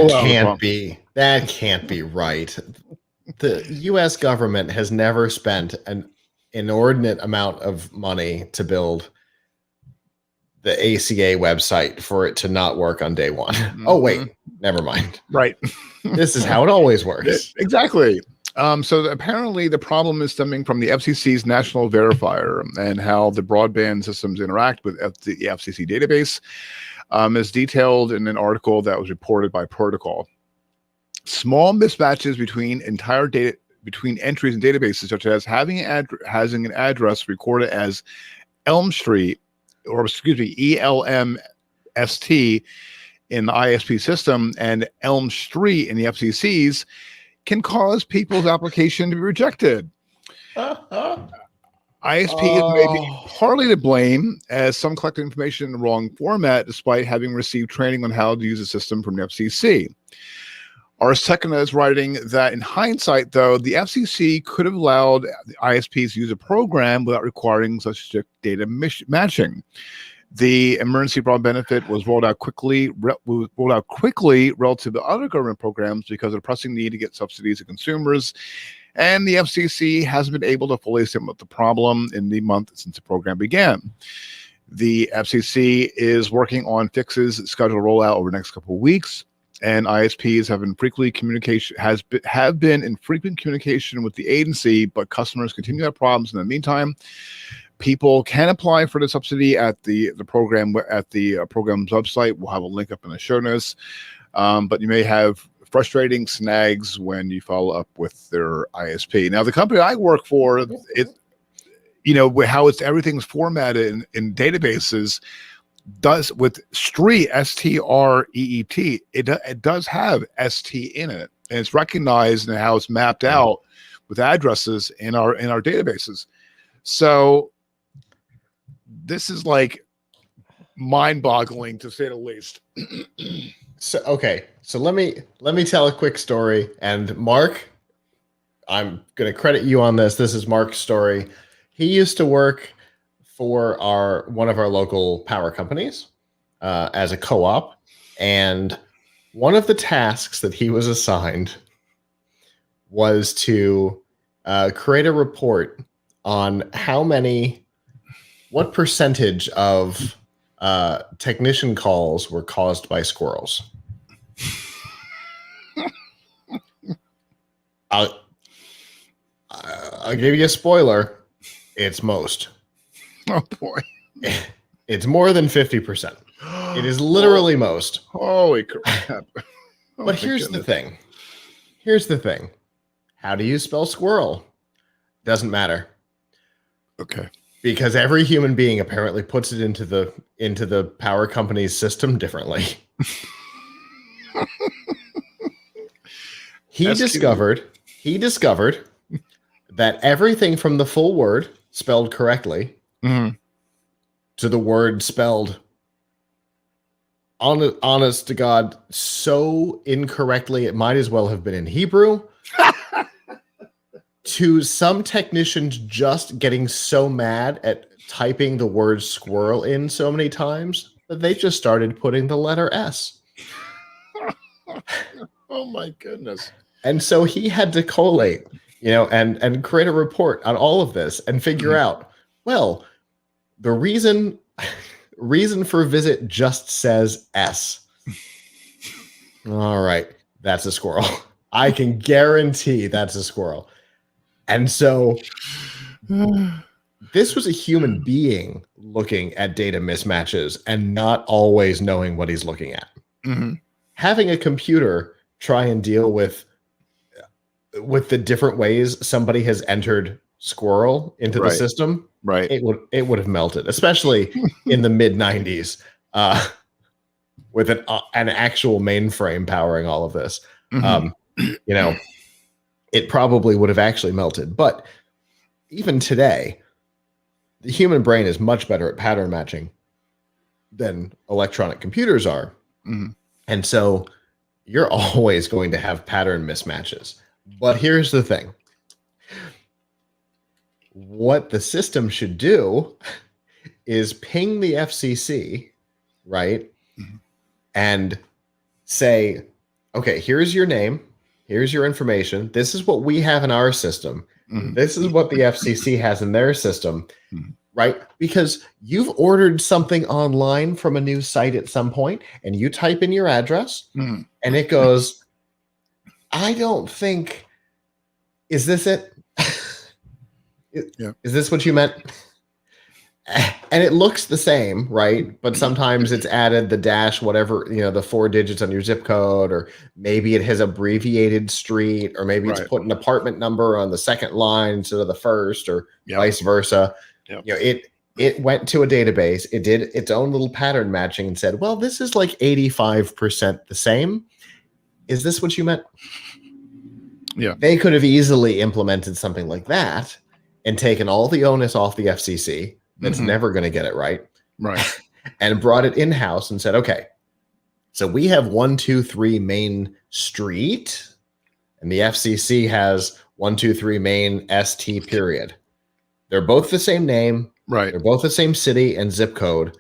can't be right. The US government has never spent an inordinate amount of money to build the ACA website for it to not work on day one. Oh, wait, never mind. Right. This is how it always works. Exactly. So apparently the problem is stemming from the FCC's national verifier and how the broadband systems interact with the FCC database, as detailed in an article that was reported by Protocol. Small mismatches between entries in databases, such as having an address recorded as Elm Street, or excuse me, ELMST in the ISP system and Elm Street in the FCC's, can cause people's application to be rejected. ISP may be partly to blame, as some collect information in the wrong format despite having received training on how to use the system from the FCC. Arsecna is writing that in hindsight, though, the FCC could have allowed the ISPs to use a program without requiring such strict data matching. The emergency broadband benefit was rolled out quickly relative to other government programs because of the pressing need to get subsidies to consumers. And the FCC hasn't been able to fully assimilate the problem in the month since the program began. The FCC is working on fixes scheduled to roll out over the next couple of weeks. And ISPs have been in frequent communication with the agency, but customers continue to have problems in the meantime. People can apply for the subsidy at the program's website. We'll have a link up in the show notes. But you may have frustrating snags when you follow up with their ISP. Now, the company I work for, everything's formatted in databases, does with Street, STREET, it does have ST in it, and it's recognized in how it's mapped out with addresses in our databases. So this is like mind-boggling, to say the least. So let me tell a quick story. And Mark, I'm going to credit you on this. This is Mark's story. He used to work for one of our local power companies as a co-op, and one of the tasks that he was assigned was to create a report on what percentage of technician calls were caused by squirrels. I'll give you a spoiler. It's most. Oh boy. It's more than 50%. It is literally most. Holy crap. But here's the thing. How do you spell squirrel? Doesn't matter. Okay. Because every human being apparently puts it into the power company's system differently. He discovered that everything from the full word spelled correctly to the word spelled honest to God so incorrectly it might as well have been in Hebrew, to some technicians just getting so mad at typing the word squirrel in so many times that they just started putting the letter S. Oh my goodness. And so he had to collate, and create a report on all of this and figure out, well, the reason for visit just says S. All right, that's a squirrel. I can guarantee that's a squirrel. And so this was a human being looking at data mismatches and not always knowing what he's looking at. Mm-hmm. Having a computer try and deal with the different ways somebody has entered squirrel into the system, right? It would have melted, especially in the mid 90s, with an actual mainframe powering all of this. Mm-hmm. It probably would have actually melted. But even today, the human brain is much better at pattern matching than electronic computers are. Mm-hmm. And so you're always going to have pattern mismatches. But here's the thing. What the system should do is ping the FCC, right? Mm-hmm. And say, okay, here's your name. Here's your information. This is what we have in our system. This is what the FCC has in their system, right? Because you've ordered something online from a news site at some point, and you type in your address, and it goes, I don't think, is this it? Is this what you meant? And it looks the same, right? But sometimes it's added the dash, whatever, the 4 digits on your zip code, or maybe it has abbreviated street, or maybe it's put an apartment number on the second line instead of the first, or vice versa. It went to a database. It did its own little pattern matching and said, well, this is like 85% the same. Is this what you meant? Yeah. They could have easily implemented something like that and taken all the onus off the FCC. That's never going to get it right. Right. And brought it in-house and said, okay, so we have 123 Main Street, and the FCC has 123 Main ST period. They're both the same name. Right. They're both the same city and zip code.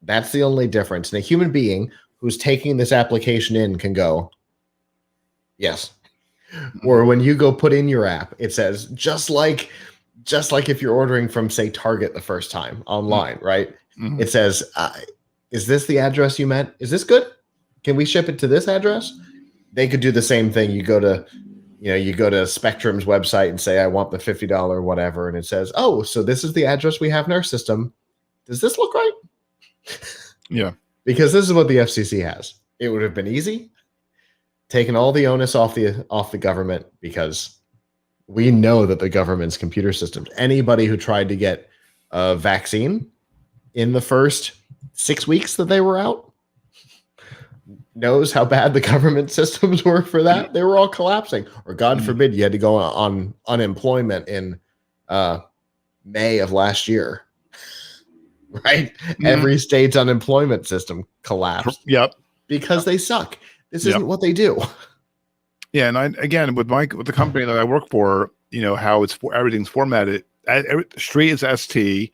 That's the only difference. And a human being who's taking this application in can go, yes. Or when you go put in your app, it says, just like if you're ordering from, say, Target the first time online, right? It says, is this the address you meant? Is this good? Can we ship it to this address? They could do the same thing. You go to Spectrum's website and say, I want the $50 whatever. And it says, oh, so this is the address we have in our system. Does this look right? Yeah. Because this is what the FCC has. It would have been easy, taken all the onus off the government, because we know that the government's computer systems, anybody who tried to get a vaccine in the first 6 weeks that they were out knows how bad the government systems were for that. They were all collapsing. Or God forbid you had to go on unemployment in May of last year. Right? Every state's unemployment system collapsed. Yep. Because they suck. This isn't what they do. Yeah, and again with the company that I work for, how everything's formatted. Street is ST,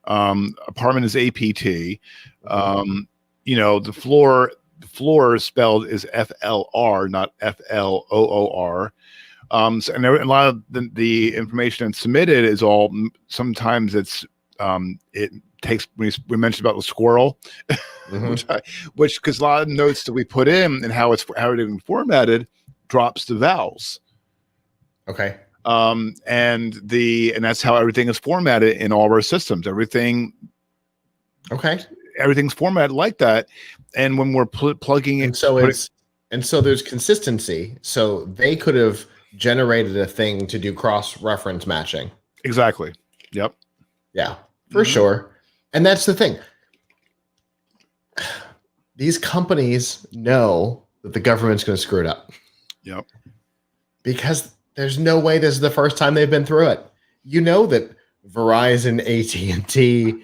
apartment is APT. The floor is spelled is FLR, not FLOOR. And a lot of the information that's submitted is all. Sometimes it's it takes. We mentioned about the squirrel, which because a lot of notes that we put in and how everything formatted drops the vowels. Okay. And that's how everything is formatted in all of our systems. Everything's formatted like that. And when we're plugging in, so there's consistency. So they could have generated a thing to do cross-reference matching. Exactly. Yep. Yeah, for sure. And that's the thing. These companies know that the government's going to screw it up. Yep. Because there's no way this is the first time they've been through it. You know that Verizon, AT&T,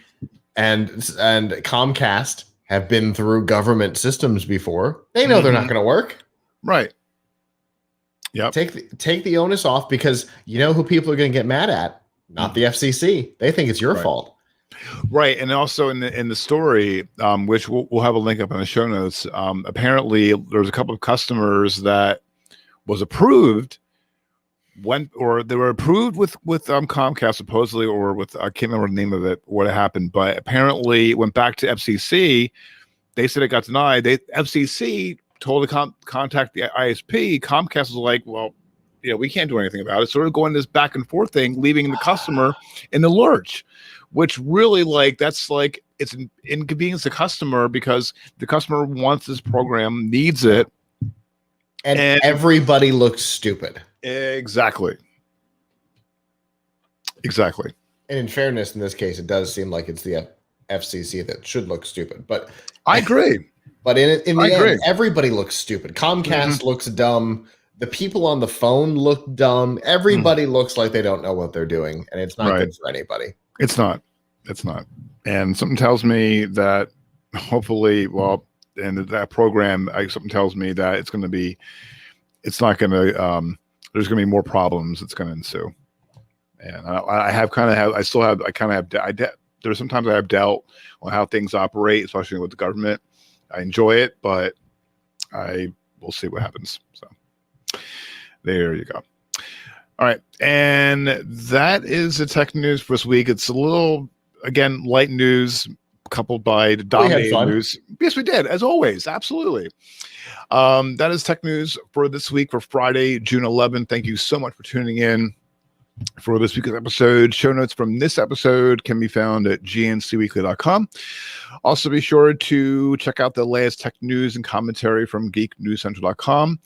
and Comcast have been through government systems before. They know they're not going to work. Right. Yep. Take the onus off, because you know who people are going to get mad at? Not the FCC. They think it's your fault. Right. And also in the story, which we'll have a link up in the show notes, apparently there's a couple of customers that was approved they were approved with Comcast supposedly, or with, I can't remember the name of it, what happened, but apparently it went back to FCC. They said it got denied. FCC told to contact the ISP. Comcast was like, well, we can't do anything about it. Sort of going this back and forth thing, leaving the customer in the lurch, which really it's an inconvenience to the customer, because the customer wants this program, needs it. And everybody looks stupid. Exactly. And in fairness, in this case, it does seem like it's the FCC that should look stupid. But I agree. But in the end, everybody looks stupid. Comcast looks dumb. The people on the phone look dumb. Everybody looks like they don't know what they're doing, and it's not good for anybody. It's not. And something tells me that hopefully, and that program, something tells me that it's not going to, there's going to be more problems that's going to ensue. And there's sometimes I have doubt on how things operate, especially with the government. I enjoy it, but we'll see what happens. So There you go. All right. And that is the tech news for this week. It's a little, again, light news coupled by the dominating news. Yes, we did, as always. Absolutely. That is tech news for this week, for Friday, June 11th. Thank you so much for tuning in for this week's episode. Show notes from this episode can be found at gncweekly.com. Also, be sure to check out the latest tech news and commentary from geeknewscentral.com.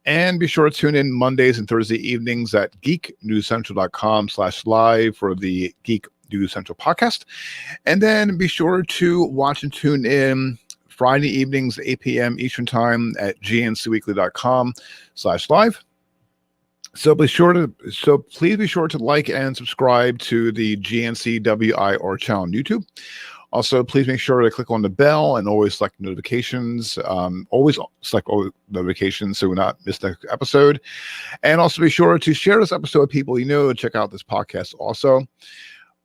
And be sure to tune in Mondays and Thursday evenings at geeknewscentral.com/live for the Geek News Central podcast. And then be sure to watch and tune in Friday evenings, 8 p.m. Eastern Time at gncweekly.com/live. So please be sure to like and subscribe to the GNCWIR channel on YouTube. Also, please make sure to click on the bell and always select notifications. Always select all notifications so we're not miss the episode. And also be sure to share this episode with people you know and check out this podcast also.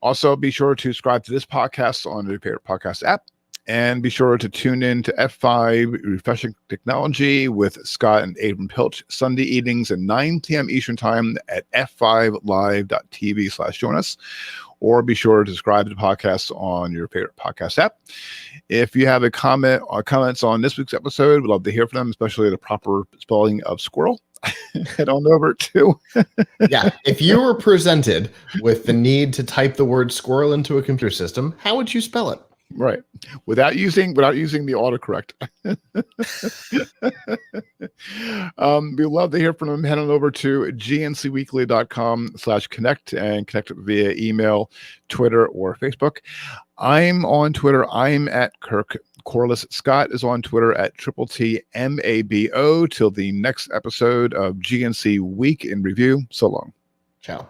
Also, be sure to subscribe to this podcast on your favorite podcast app. And be sure to tune in to F5 Refreshing Technology with Scott and Abram Pilch Sunday evenings at 9 p.m. Eastern Time at f5live.tv/join us. Or be sure to subscribe to the podcast on your favorite podcast app. If you have a comment or comments on this week's episode, we'd love to hear from them, especially the proper spelling of squirrel. Head on over to. Yeah. If you were presented with the need to type the word squirrel into a computer system, how would you spell it? Right. Without using the autocorrect. We'd love to hear from them. Head on over to gncweekly.com/connect and connect via email, Twitter, or Facebook. I'm on Twitter. I'm at Kirk Corliss. Scott is on Twitter at TTMABO. Till the next episode of GNC Week in Review. So long. Ciao.